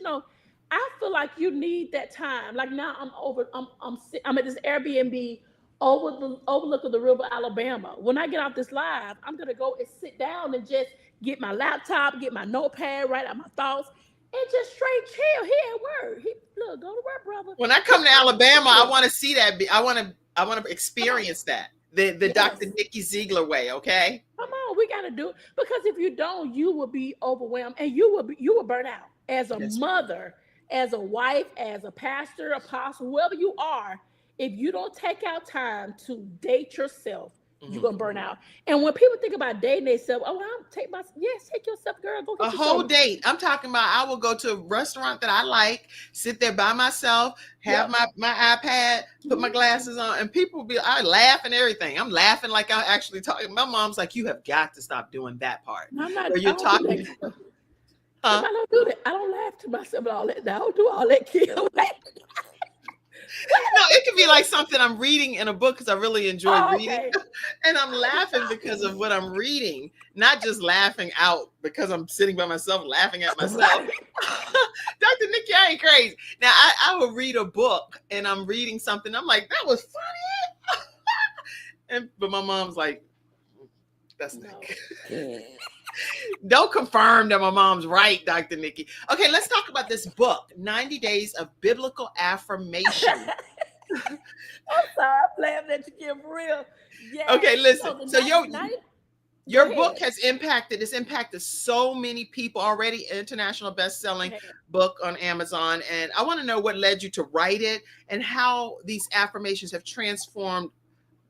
I feel like you need that time. Like now, I'm at this Airbnb overlook of the river, Alabama. When I get off this live, I'm gonna go and sit down and just get my laptop, get my notepad, write out my thoughts, and just straight chill. He at work. Look, go to work, brother. when I come Just to Alabama, I chill. want to see that. I want to Come on. experience that. The Dr. Yes. Nikki Zeigler way, okay? Come on. We gotta do it. Because if you don't, you will be overwhelmed and you will burn out. As a That's right. mother, as a wife, as a pastor, apostle, whoever you are, if you don't take out time to date yourself, you're Mhm. gonna burn out. And when people think about dating themselves, oh, I'll take my yes, take yourself, girl, go A get you whole some. date. I'm talking about I will go to a restaurant that I like, sit there by myself, have Yep. my iPad, put my Mhm. glasses on, and people I laugh and everything. I'm laughing like I'm actually talking. My mom's like, you have got to stop doing that part I'm not. where I you're don't do talking. that. Girl. Huh? I don't do that. I don't laugh to myself and all that. I don't do all that. Kill. No, it could be like something I'm reading in a book because I really enjoy Oh, reading. okay. And I'm I be laughing because of talking. what I'm reading, not just laughing out because I'm sitting by myself laughing at myself. Right. Dr. Nikki, I ain't crazy. Now, I will read a book and I'm reading something. I'm like, that was funny. But my mom's like, that's not No, good. you can't. Don't confirm that my mom's right, Dr. Nikki. Okay, let's talk about this book, 90 Days of Biblical Affirmation. I'm sorry, I'm laughing at you, Kim, for real. Okay, Yes. listen. So the So night, go your book ahead. has impacted so many people already. International best-selling Go ahead. book on Amazon, and I want to know what led you to write it and how these affirmations have transformed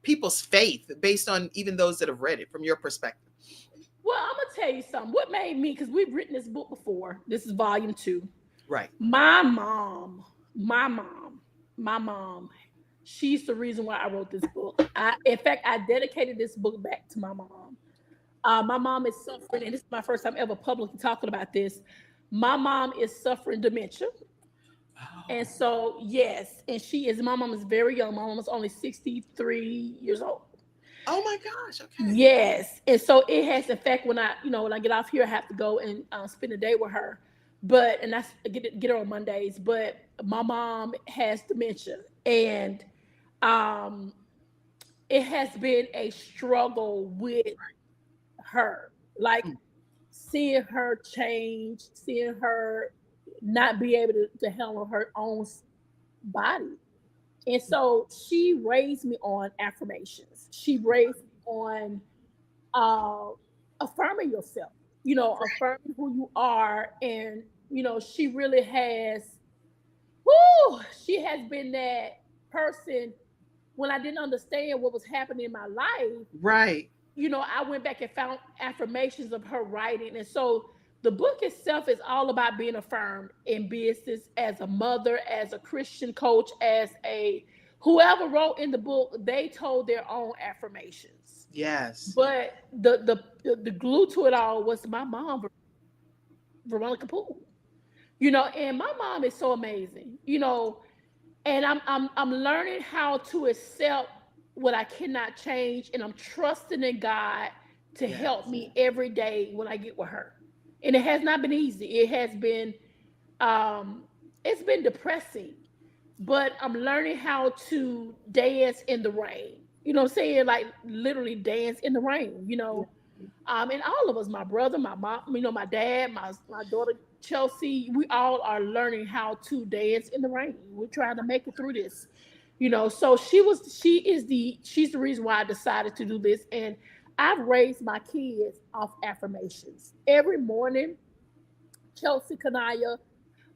people's faith based on even those that have read it from your perspective. Well, I'm gonna tell you something. What made me, because we've written this book before. This is volume 2. Right. My mom, my mom, my mom. She's the reason why I wrote this book. In fact, I dedicated this book back to my mom. My mom is suffering, and this is my first time ever publicly talking about this. My mom is suffering dementia. And Oh. so, yes, and my mom is very young. My mom is only 63 years old. Oh my gosh. Okay. Yes. And so it has, in fact, when I get off here, I have to go and spend a day with her. And that's get her on Mondays. But my mom has dementia. And um, it has been a struggle with her. Like Mm. seeing her change, seeing her not be able to handle her own body. And so she raised me on affirmations. She raised me on uh, affirming yourself, affirming who you are. And, she really has, whoo, she has been that person when I didn't understand what was happening in my life. Right. I went back and found affirmations of her writing. And so the book itself is all about being affirmed in business, as a mother, as a Christian coach, as a whoever wrote in the book, they told their own affirmations. Yes. But the glue to it all was my mom, Veronica Poole. And my mom is so amazing. And I'm learning how to accept what I cannot change, and I'm trusting in God to help me every day when I get with her. And it has not been easy. It's been depressing, but I'm learning how to dance in the rain. You know what I'm saying? Like literally dance in the rain. And all of us, my brother, my mom, my dad, my daughter Chelsea, we all are learning how to dance in the rain. We're trying to make it through this. So she's the reason why I decided to do this. And I've raised my kids off affirmations. Every morning, Chelsea, Kanaya,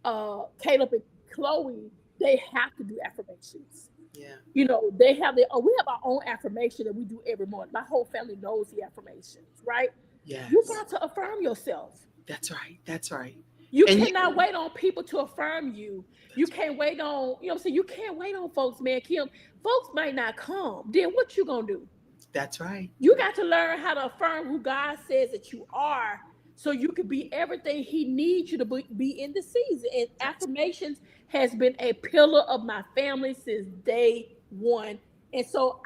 Caleb, and Chloe, they have to do affirmations. Yeah. They have we have our own affirmation that we do every morning. My whole family knows the affirmations, right? Yes. You got to affirm yourself. That's right. That's right. You cannot wait on people to affirm you. You can't wait on, what I'm saying? You can't wait on folks, man. Kim, folks might not come. Then what you gonna do? That's right. You got to learn how to affirm who God says that you are, so you can be everything He needs you to be in the season. And affirmations has been a pillar of my family since day one. And so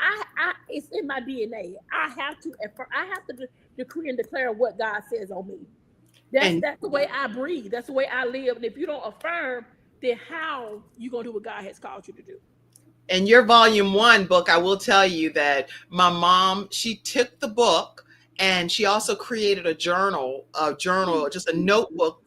it's in my DNA. I have to decree and declare what God says on me. That's the way I breathe. That's the way I live. And if you don't affirm, then how you gonna do what God has called you to do? And your volume 1 book, I will tell you that my mom, she took the book and she also created a journal, just a notebook,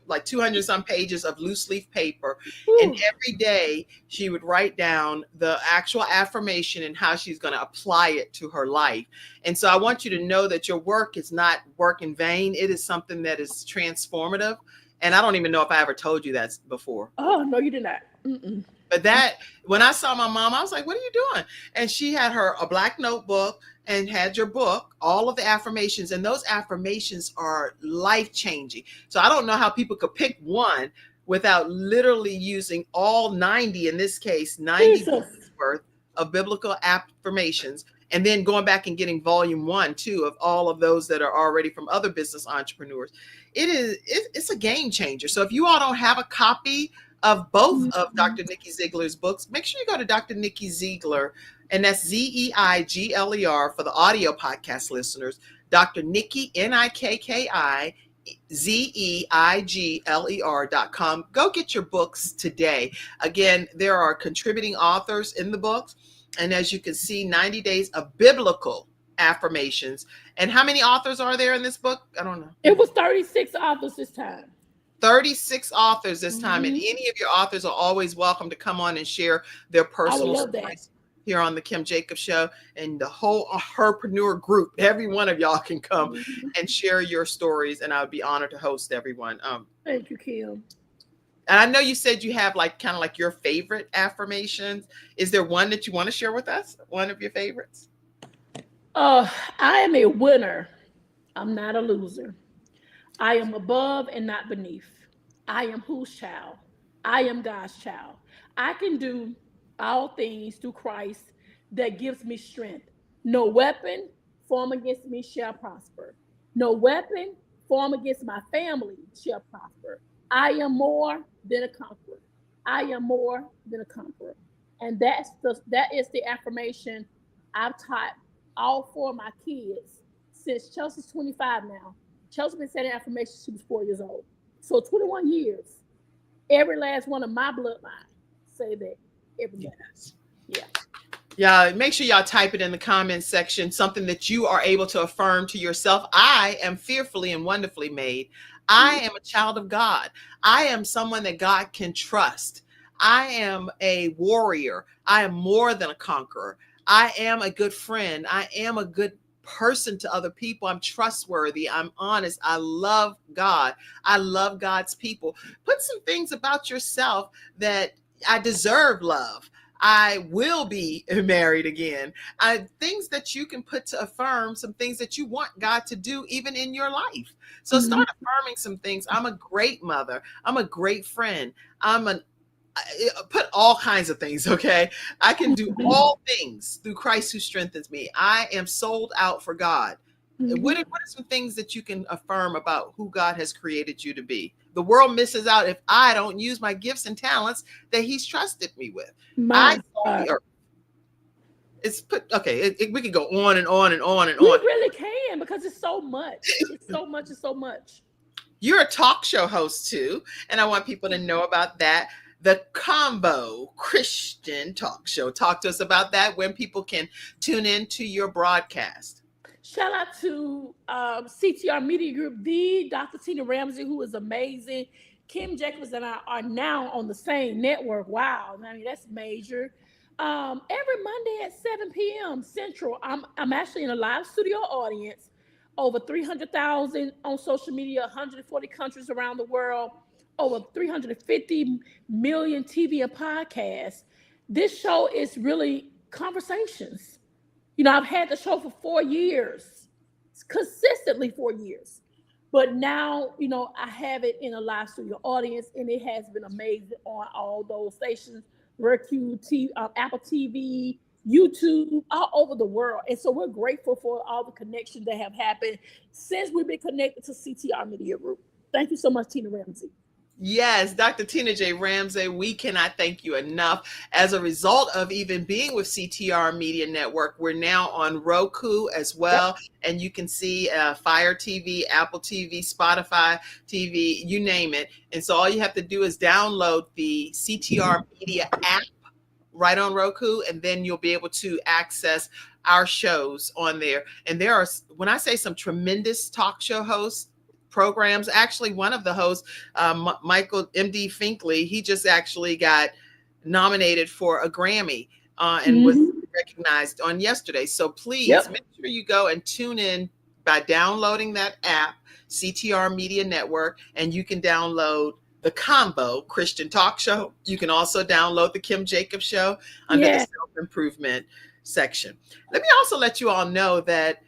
like 200 some pages of loose leaf paper. Ooh. And every day she would write down the actual affirmation and how she's going to apply it to her life. And so I want you to know that your work is not work in vain. It is something that is transformative. And I don't even know if I ever told you that before. Oh, no, you did not. Mm-mm. But when I saw my mom, I was like, what are you doing? And she had a black notebook and had your book, all of the affirmations. And those affirmations are life-changing. So I don't know how people could pick one without literally using all 90, in this case, 90 books worth of biblical affirmations. And then going back and getting volume 1, too, of all of those that are already from other business entrepreneurs. It's a game changer. So if you all don't have a copy of both of Dr. Nikki Zeigler's books, make sure you go to Dr. Nikki Zeigler, and that's Zeigler for the audio podcast listeners. Dr. Nikki, NIKKI, Zeigler.com. Go get your books today. Again, there are contributing authors in the books. And as you can see, 90 days of biblical affirmations. And how many authors are there in this book? I don't know. It was 36 authors this time. 36 authors this time. And any of your authors are always welcome to come on and share their personal stories here on the Kim Jacobs Show. And the whole HERPRENEUR group, every one of y'all can come and share your stories. And I would be honored to host everyone. Thank you, Kim. And I know you said you have kind of your favorite affirmations. Is there one that you want to share with us? One of your favorites? I am a winner. I'm not a loser. I am above and not beneath. I am whose child? I am God's child. I can do all things through Christ that gives me strength. No weapon formed against me shall prosper. No weapon formed against my family shall prosper. I am more than a conqueror. I am more than a conqueror. And that is the affirmation I've taught all 4 of my kids since Chelsea's 25 now. Chelsea been saying affirmations since she was 4 years old. So 21 years. Every last one of my bloodline say that every day. Yes. Yeah. Yeah, make sure y'all type it in the comments section, something that you are able to affirm to yourself. I am fearfully and wonderfully made. I am a child of God. I am someone that God can trust. I am a warrior. I am more than a conqueror. I am a good friend. I am a good person to other people. I'm trustworthy. I'm honest. I love God. I love God's people. Put some things about yourself that I deserve love. I will be married again. Things that you can put to affirm some things that you want God to do even in your life. So start affirming some things. I'm a great mother. I'm a great friend. Put all kinds of things, okay? I can do all things through Christ who strengthens me. I am sold out for God. What are some things that you can affirm about who God has created you to be? The world misses out if I don't use my gifts and talents that He's trusted me with. I saw the earth. It's put okay. We could go on and on and on and we on. really can, because it's so much. It's so much. It's so much. You're a talk show host too, and I want people to know about that. The Combo Christian Talk Show. Talk to us about that, when people can tune into your broadcast. Shout out to CTR Media Group, the Dr. Tina Ramsey, who is amazing. Kim Jacobs and I are now on the same network. Wow, I mean, that's major. Every Monday at 7 p.m. Central, I'm actually in a live studio audience. Over 300,000 on social media, 140 countries around the world, over 350 million TV and podcasts. This show is really conversations. You know, I've had the show for 4 years, consistently 4 years. But now, you know, I have it in a live studio audience, and it has been amazing on all those stations, Roku, Apple TV, YouTube, all over the world. And so we're grateful for all the connections that have happened since we've been connected to CTR Media Group. Thank you so much, Tina Ramsey. Yes, Dr. Tina J. Ramsey, we cannot thank you enough. As a result of even being with CTR Media Network, we're now on Roku as well. And you can see Fire TV, Apple TV, Spotify TV, you name it. And so all you have to do is download the CTR Media app right on Roku, and then you'll be able to access our shows on there. And there are, when I say some tremendous talk show hosts, programs. Actually, one of the hosts, Michael M.D. Finkley, he just actually got nominated for a Grammy and was recognized on yesterday. So please make sure you go and tune in by downloading that app, CTR Media Network, and you can download the Combo Christian Talk Show. You can also download the Kim Jacobs Show under the self-improvement section. Let me also let you all know that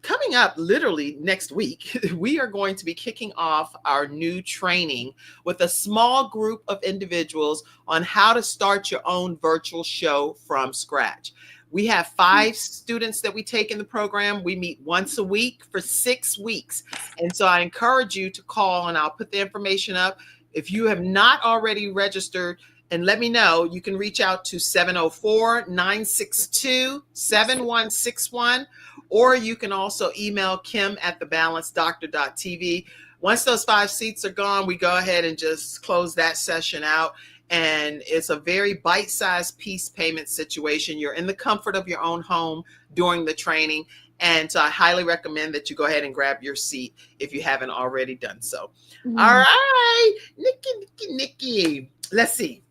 coming up literally next week, we are going to be kicking off our new training with a small group of individuals on how to start your own virtual show from scratch. We have 5 students that we take in the program. We meet once a week for 6 weeks. And so I encourage you to call, and I'll put the information up. If you have not already registered, and let me know, you can reach out to 704-962-7161, or you can also email kim@thebalancedoctor.tv. Once those 5 seats are gone, we go ahead and just close that session out. And it's a very bite-sized piece payment situation. You're in the comfort of your own home during the training. And so I highly recommend that you go ahead and grab your seat if you haven't already done so. All right, Nikki. Let's see.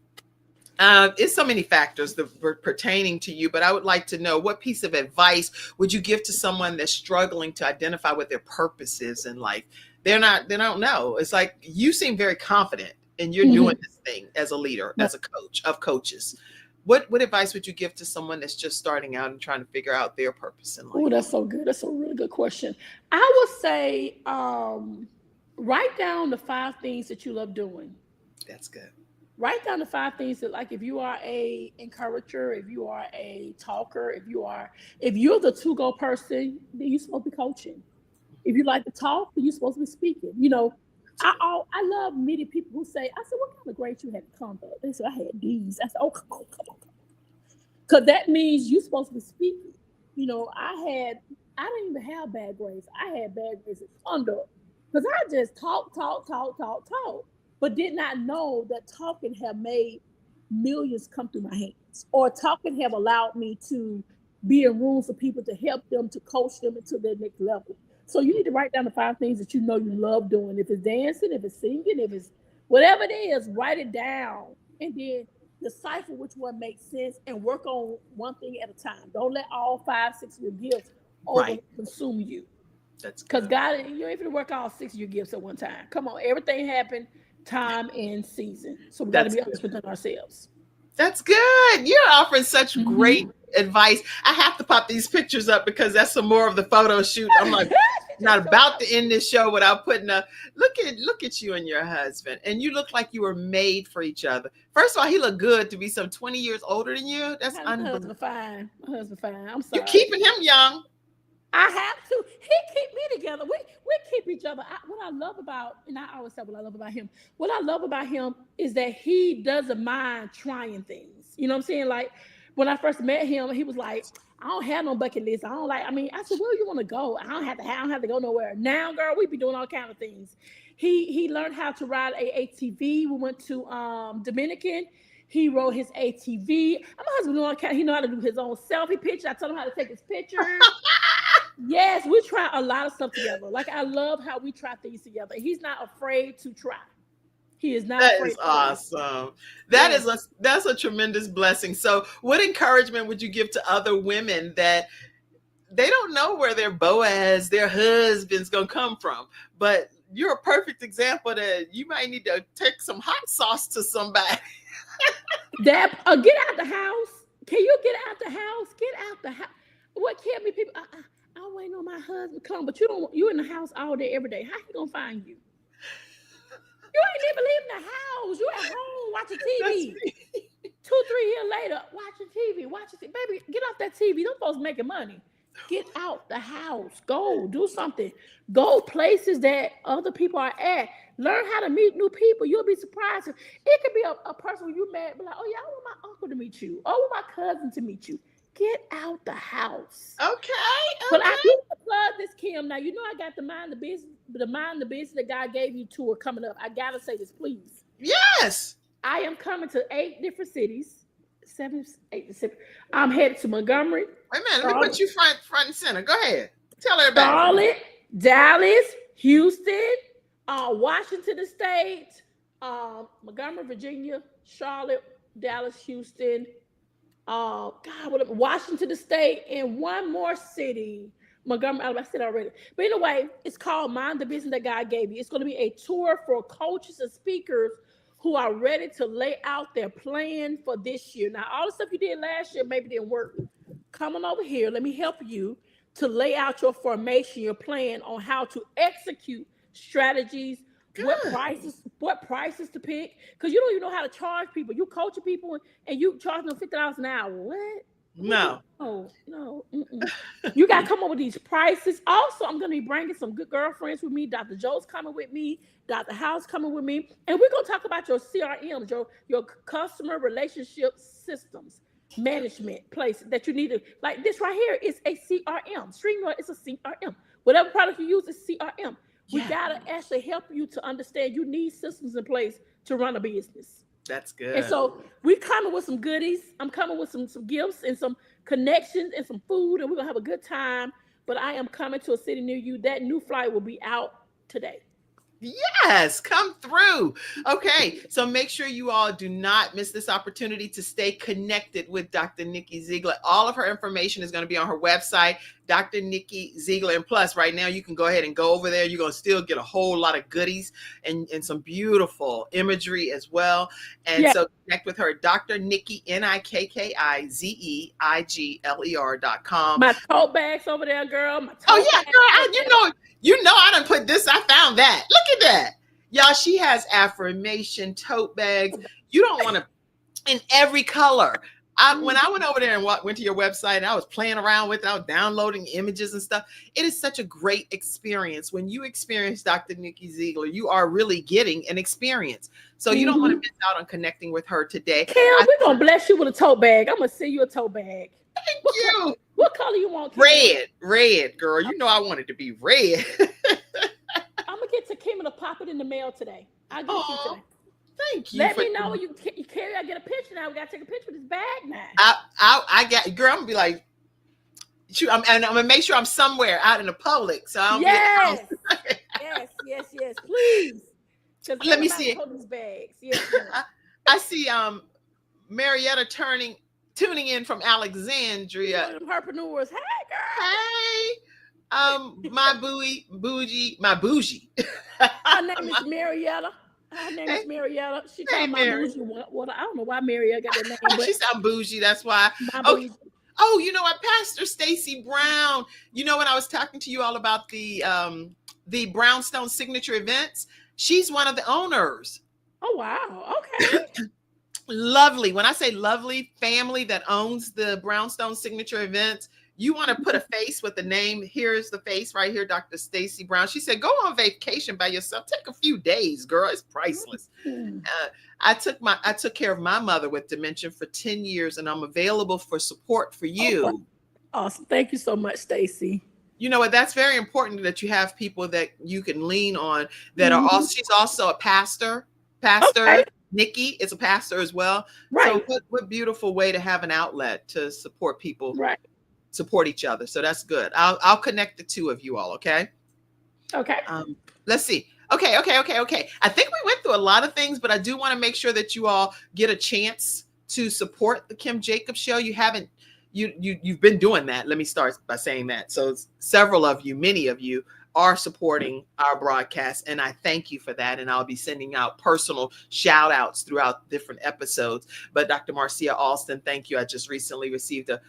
It's so many factors that were pertaining to you, but I would like to know, what piece of advice would you give to someone that's struggling to identify what their purpose is in life? They don't know. It's like, you seem very confident and you're doing this thing as a leader, as a coach of coaches. What advice would you give to someone that's just starting out and trying to figure out their purpose in life? Oh, that's so good. That's a really good question. I would say, write down the 5 things that you love doing. That's good. Write down the 5 things that, like, if you are a encourager, if you are a talker, if you're the to-go person, then you're supposed to be coaching. If you like to talk, then you're supposed to be speaking. You know, I love meeting people who say, I said, what kind of grades you had at combo? They said, I had D's. I said, oh, come on. Because that means you're supposed to be speaking. You know, I didn't even have bad grades. I had bad grades at under, because I just talk, but did not know that talking have made millions come through my hands, or talking have allowed me to be in rooms of people to help them, to coach them into their next level. So you need to write down the 5 things that you know you love doing. If it's dancing, if it's singing, if it's whatever it is, write it down, and then decipher which one makes sense and work on one thing at a time. Don't let all 5, 6 of your gifts consume you. That's because God, you ain't gonna work all 6 of your gifts at one time. Come on, everything happened time and season. So we got to be honest with ourselves. That's good. You're offering such great Mhm. advice. I have to pop these pictures up because that's some more of the photo shoot. I'm like, She not just showed about up. to end this show without putting a look at you and your husband. And you look like you were made for each other. First of all, he looked good to be some 20 years older than you. That's Honey, my unbelievable. husband fine. My husband fine. I'm You're sorry. keeping him young. I have to. He keep me together. We keep each other. What I love about, and I always say what I love about him. What I love about him is that he doesn't mind trying things. You know what I'm saying? Like when I first met him, he was like, "I don't have no bucket list. I don't like. I mean, I said, where do you want to go? I don't have to go nowhere. Now, girl, we be doing all kind of things. He learned how to ride a ATV. We went to Dominican. He rode his ATV. My husband know all kind. He know how to do his own selfie picture. I told him how to take his pictures. Yes, we try a lot of stuff together. Like I love how we try things together. He's not afraid to try. He is not That afraid is to try. awesome. Yes. That's a tremendous blessing. So, what encouragement would you give to other women that they don't know where their Boaz, their husband's gonna come from? But you're a perfect example that you might need to take some hot sauce to somebody. That get out the house. Can you get out the house? Get out the house. What can't be people? I'm waiting on my husband to come, but you don't. You in the house all day, every day. How he gonna find you? You ain't even leaving the house. You at home watching That's TV. me. 2, 3 years later, watching TV, Baby, get off that TV. Them folks making money. Get out the house. Go do something. Go places that other people are at. Learn how to meet new people. You'll be surprised. It could be a person you met, be like, oh yeah, I want my uncle to meet you. Oh, I want my cousin to meet you. Get out the house. Okay, But I okay. do want to plug this, Kim. Now you know I got the mind the business that God gave you tour coming up. I gotta say this, please. Yes. I am coming to 8 different cities. 7, 8 to 7. I'm headed to Montgomery, Wait a minute. Let me Charlotte, put you front and center. Go ahead. Tell everybody. Charlotte, Dallas, Houston, Washington State, Montgomery, Virginia, Charlotte, Dallas, Houston, Washington State, and one more city. Montgomery, Alabama. I said already. But anyway, it's called Mind the Business That God Gave You. It's going to be a tour for coaches and speakers who are ready to lay out their plan for this year. Now, all the stuff you did last year maybe didn't work. Come on over here. Let me help you to lay out your formation, your plan on how to execute strategies, what Good. prices to pick. Because you don't even know how to charge people. You coaching people and you charge them $50 an hour. What? No. Oh, no. You got to come up with these prices. Also, I'm going to be bringing some good girlfriends with me. Dr. Joe's coming with me. Dr. House coming with me. And we're going to talk about your CRMs, your customer relationship systems management place that you need to, like this right here is a CRM. StreamYard is a CRM. Whatever product you use is CRM. We Yeah. got to actually help you to understand you need systems in place to run a business. That's good. And so we're coming with some goodies. I'm coming with some gifts and some connections and some food, and we're gonna have a good time. But I am coming to a city near you. That new flight will be out today. Yes, come through. Okay, so make sure you all do not miss this opportunity to stay connected with Dr. Nikki Zeigler. All of her information is going to be on her website, Dr. Nikki Zeigler. And plus, right now, you can go ahead and go over there. You're going to still get a whole lot of goodies and some beautiful imagery as well. And so connect with her, Dr. Nikki, NIKKIZEIGLER.com. My tote bags over there, girl. My tote Oh, yeah, bags. girl, you know I done put this. I found that. Look at that. Y'all, she has affirmation tote bags. You don't want to, in every color. When I went over there and went to your website and I was playing around with it, I was downloading images and stuff. It is such a great experience. When you experience Dr. Nikki Zeigler, you are really getting an experience. So you don't want to miss out on connecting with her today. Kim, we're going to bless you with a tote bag. I'm going to send you a tote bag. Thank you. What color you want, Kim? Red, girl. You know I want it to be red. I'm going to get to Kim to pop it in the mail today. I'll get it to you today. Thank you. Let me know when you carry. I get a picture now. We got to take a picture with this bag now. I got, girl, I'm going to be like, shoot, and I'm going to make sure I'm somewhere out in the public. So I'm yes. Please. Let me see. These bags. Yes. I see Marietta tuning in from Alexandria. Herpreneurs. Hey, girl. Hey, my bougie. Her name is Marietta. Her name is Marietta. She Hey, called my Mary. bougie. What I don't know why Marietta got that name, but She sound bougie. That's why. my Okay. bougie. Oh, you know what, Pastor Stacy Brown. You know when I was talking to you all about the Brownstone signature events, she's one of the owners. Oh wow. Okay. Lovely. When I say lovely, family that owns the Brownstone signature events. You want to put a face with the name. Here's the face right here, Dr. Stacy Brown. She said, go on vacation by yourself. Take a few days, girl. It's priceless. I took care of my mother with dementia for 10 years, and I'm available for support for you. Awesome. Thank you so much, Stacy. You know what? That's very important that you have people that you can lean on that are also, she's also a pastor. Okay. Nikki is a pastor as well. Right. So what beautiful way to have an outlet to support people, right. Support each other. So that's good. I'll connect the two of you all. Okay. Okay. Let's see. Okay. I think we went through a lot of things, but I do want to make sure that you all get a chance to support the Kim Jacobs Show. You've been doing that. Let me start by saying that. So several of you, many of you are supporting our broadcast, and I thank you for that. And I'll be sending out personal shout outs throughout different episodes. But Dr. Marcia Alston, thank you. I just recently received a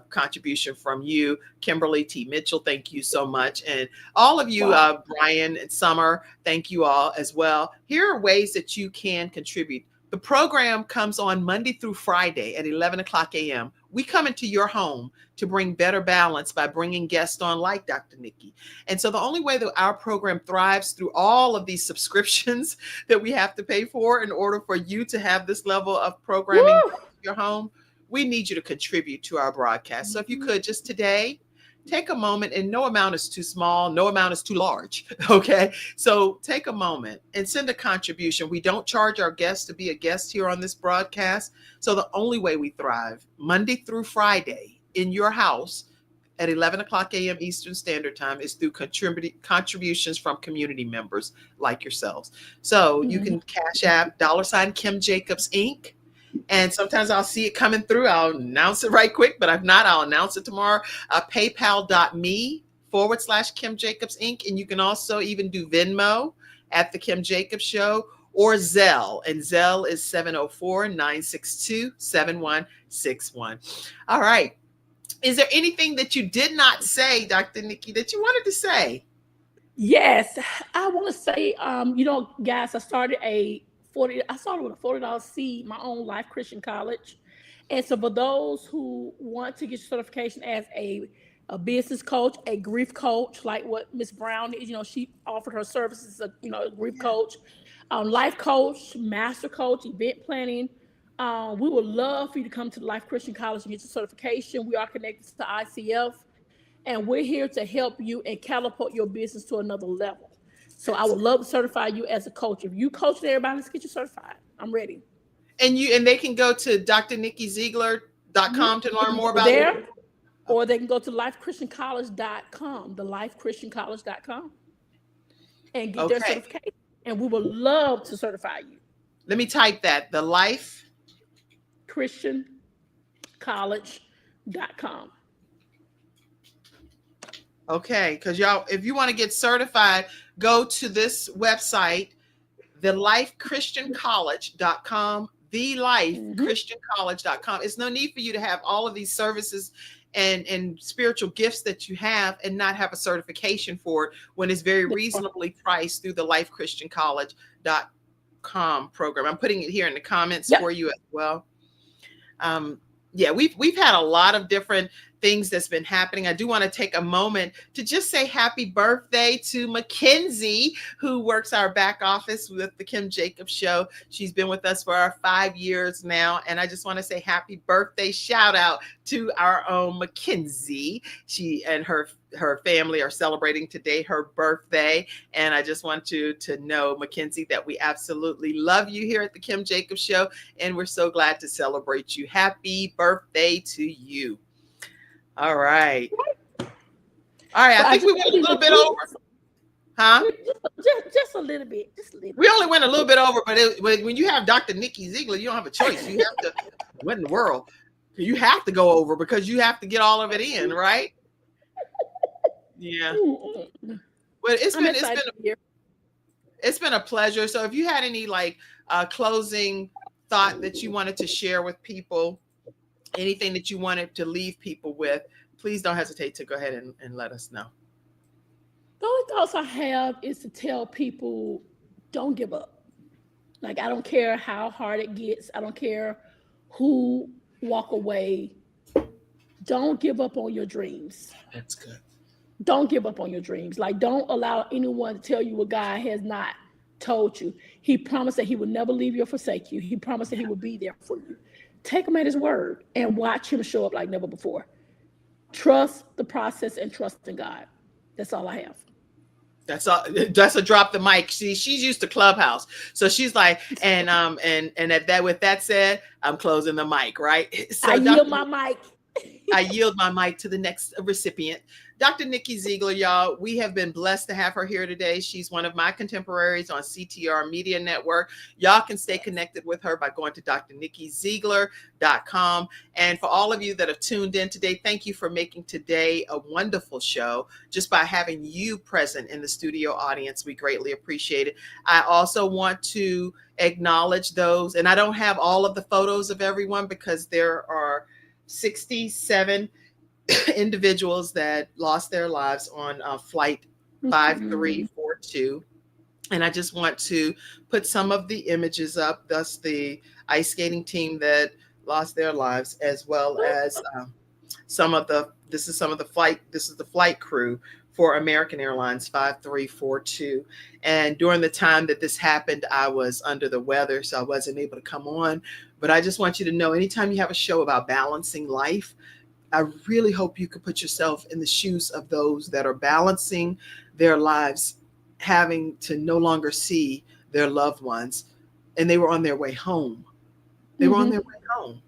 contribution from you. Kimberly T. Mitchell, thank you so much. And all of you, Brian and Summer, thank you all as well. Here are ways that you can contribute. The program comes on Monday through Friday at 11 o'clock a.m. We come into your home to bring better balance by bringing guests on like Dr. Nikki. And so the only way that our program thrives through all of these subscriptions that we have to pay for in order for you to have this level of programming in your home, we need you to contribute to our broadcast. So if you could just today, take a moment, and no amount is too small, no amount is too large. Okay. So take a moment and send a contribution. We don't charge our guests to be a guest here on this broadcast. So the only way we thrive Monday through Friday in your house at 11 o'clock a.m. Eastern Standard Time is through contributions from community members like yourselves. So you can Cash App $ Kim Jacobs Inc. And sometimes I'll see it coming through. I'll announce it right quick, but if not, I'll announce it tomorrow. PayPal.me/Kim Jacobs Inc. And you can also even do Venmo at the Kim Jacobs Show or Zelle. And Zelle is 704-962-7161. All right. Is there anything that you did not say, Dr. Nikki, that you wanted to say? Yes. I want to say, guys, I started with a $40 seed, my own Life Christian College. And so for those who want to get your certification as a business coach, a grief coach, like what Miss Brown is, she offered her services, a grief coach, life coach, master coach, event planning. We would love for you to come to the Life Christian College and get your certification. We are connected to ICF, and we're here to help you and catapult your business to another level. So I would love to certify you as a coach. If you coaching everybody, let's get you certified. I'm ready. And they can go to drnikkizeigler.com to learn more about it. Or they can go to lifechristiancollege.com, thelifechristiancollege.com, and get their certification. And we would love to certify you. Let me type that, thelifechristiancollege.com. Okay, because y'all, if you want to get certified, go to this website, thelifechristiancollege.com, thelifechristiancollege.com. It's no need for you to have all of these services and spiritual gifts that you have and not have a certification for it when it's very reasonably priced through the lifechristiancollege.com program. I'm putting it here in the comments for you as well. We've had a lot of different things that's been happening. I do want to take a moment to just say happy birthday to Mackenzie, who works our back office with the Kim Jacobs Show. She's been with us for our 5 years now. And I just want to say happy birthday shout out to our own Mackenzie. She and her family are celebrating today her birthday. And I just want you to know, Mackenzie, that we absolutely love you here at the Kim Jacobs Show. And we're so glad to celebrate you. Happy birthday to you. All right. I think we went a little bit over. Huh? Just a little bit. We only went a little bit over, but when you have Dr. Nikki Zeigler, you don't have a choice. You have to, what in the world? You have to go over because you have to get all of it in, right? Yeah. But It's been a pleasure. So if you had any like closing thought that you wanted to share with people, anything that you wanted to leave people with, please don't hesitate to go ahead and let us know. The only thoughts I have is to tell people, don't give up. Like, I don't care how hard it gets. I don't care who walk away. Don't give up on your dreams. That's good. Don't give up on your dreams. Like, don't allow anyone to tell you what God has not told you. He promised that he would never leave you or forsake you. He promised that he would be there for you. Take him at his word and watch him show up like never before. Trust the process and trust in God. That's all I have. That's all. That's a drop the mic. She's used to Clubhouse, so she's like, and at that. With that said, I'm closing the mic. Right. So I yield my mic. I yield my mic to the next recipient, Dr. Nikki Zeigler, y'all. We have been blessed to have her here today. She's one of my contemporaries on CTR Media Network. Y'all can stay connected with her by going to drnickyzeigler.com. And for all of you that have tuned in today, thank you for making today a wonderful show. Just by having you present in the studio audience, we greatly appreciate it. I also want to acknowledge those, and I don't have all of the photos of everyone because there are 67 individuals that lost their lives on flight 5342. And I just want to put some of the images up, thus the ice skating team that lost their lives, as well as this is the flight crew for American Airlines 5342. And during the time that this happened, I was under the weather, so I wasn't able to come on. But I just want you to know, anytime you have a show about balancing life, I really hope you could put yourself in the shoes of those that are balancing their lives, having to no longer see their loved ones, and they were on their way home. They were on their way home.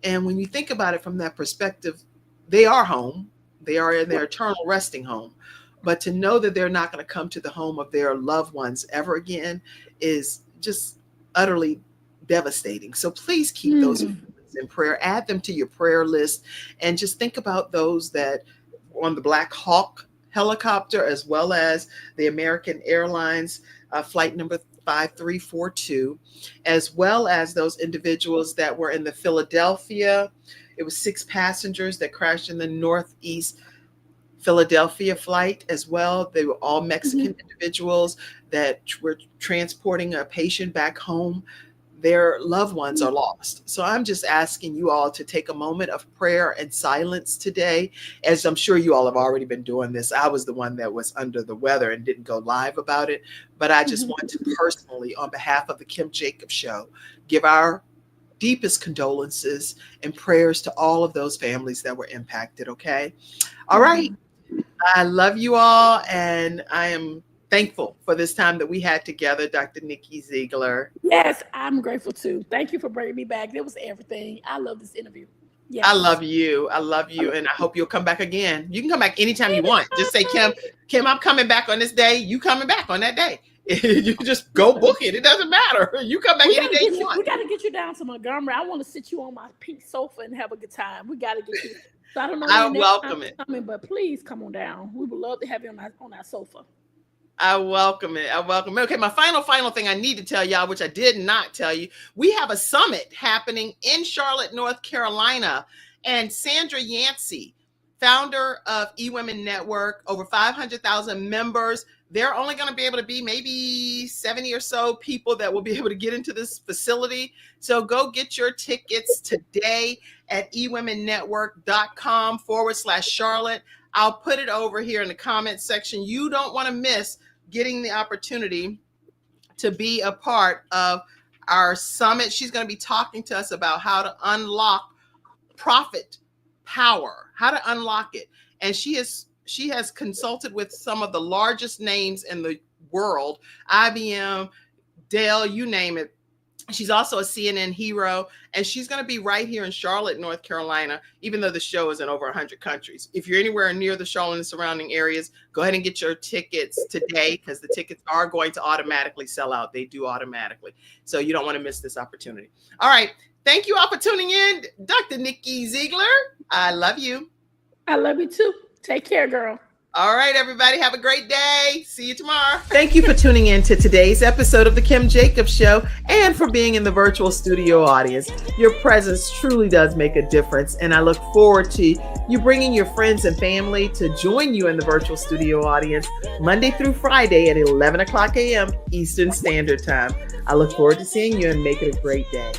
And when you think about it from that perspective, they are home. They are in their eternal resting home. But to know that they're not going to come to the home of their loved ones ever again is just utterly devastating. So please keep those in prayer, add them to your prayer list, and just think about those that on the Black Hawk helicopter, as well as the American Airlines flight number 5342, as well as those individuals that were in the Philadelphia. It was 6 passengers that crashed in the Northeast Philadelphia flight as well. They were all Mexican individuals that were transporting a patient back home. Their loved ones are lost. So I'm just asking you all to take a moment of prayer and silence today, as I'm sure you all have already been doing this. I was the one that was under the weather and didn't go live about it, but I just want to personally, on behalf of the Kim Jacobs Show, give our deepest condolences and prayers to all of those families that were impacted. Okay. All right. I love you all, and I am thankful for this time that we had together, Dr. Nikki Zeigler. Yes, I'm grateful too. Thank you for bringing me back. It was everything. I love this interview. Yes. I love you. And I hope you'll come back again. You can come back anytime you want. Just say, Kim, I'm coming back on this day. You coming back on that day. You just go book it. It doesn't matter. You come back any day you want. We got to get you down to Montgomery. I want to sit you on my pink sofa and have a good time. We got to get you. So I don't know. I welcome it. Coming, but please come on down. We would love to have you on our sofa. I welcome it. Okay, my final thing I need to tell y'all, which I did not tell you, we have a summit happening in Charlotte, North Carolina. And Sandra Yancey, founder of eWomen Network, over 500,000 members. They're only going to be able to be maybe 70 or so people that will be able to get into this facility. So go get your tickets today at ewomennetwork.com/Charlotte. I'll put it over here in the comment section. You don't want to miss getting the opportunity to be a part of our summit. She's going to be talking to us about how to unlock profit power, how to unlock it. And she has consulted with some of the largest names in the world, IBM, Dell, you name it. She's also a CNN hero, and she's going to be right here in Charlotte, North Carolina, even though the show is in over 100 countries. If you're anywhere near the Charlotte and surrounding areas, go ahead and get your tickets today, because the tickets are going to automatically sell out. They do automatically. So you don't want to miss this opportunity. All right. Thank you all for tuning in. Dr. Nikki Zeigler, I love you. I love you too. Take care, girl. All right, everybody, have a great day. See you tomorrow. Thank you for tuning in to today's episode of The Kim Jacobs Show and for being in the virtual studio audience. Your presence truly does make a difference, and I look forward to you bringing your friends and family to join you in the virtual studio audience Monday through Friday at 11 o'clock a.m. Eastern Standard Time. I look forward to seeing you and make it a great day.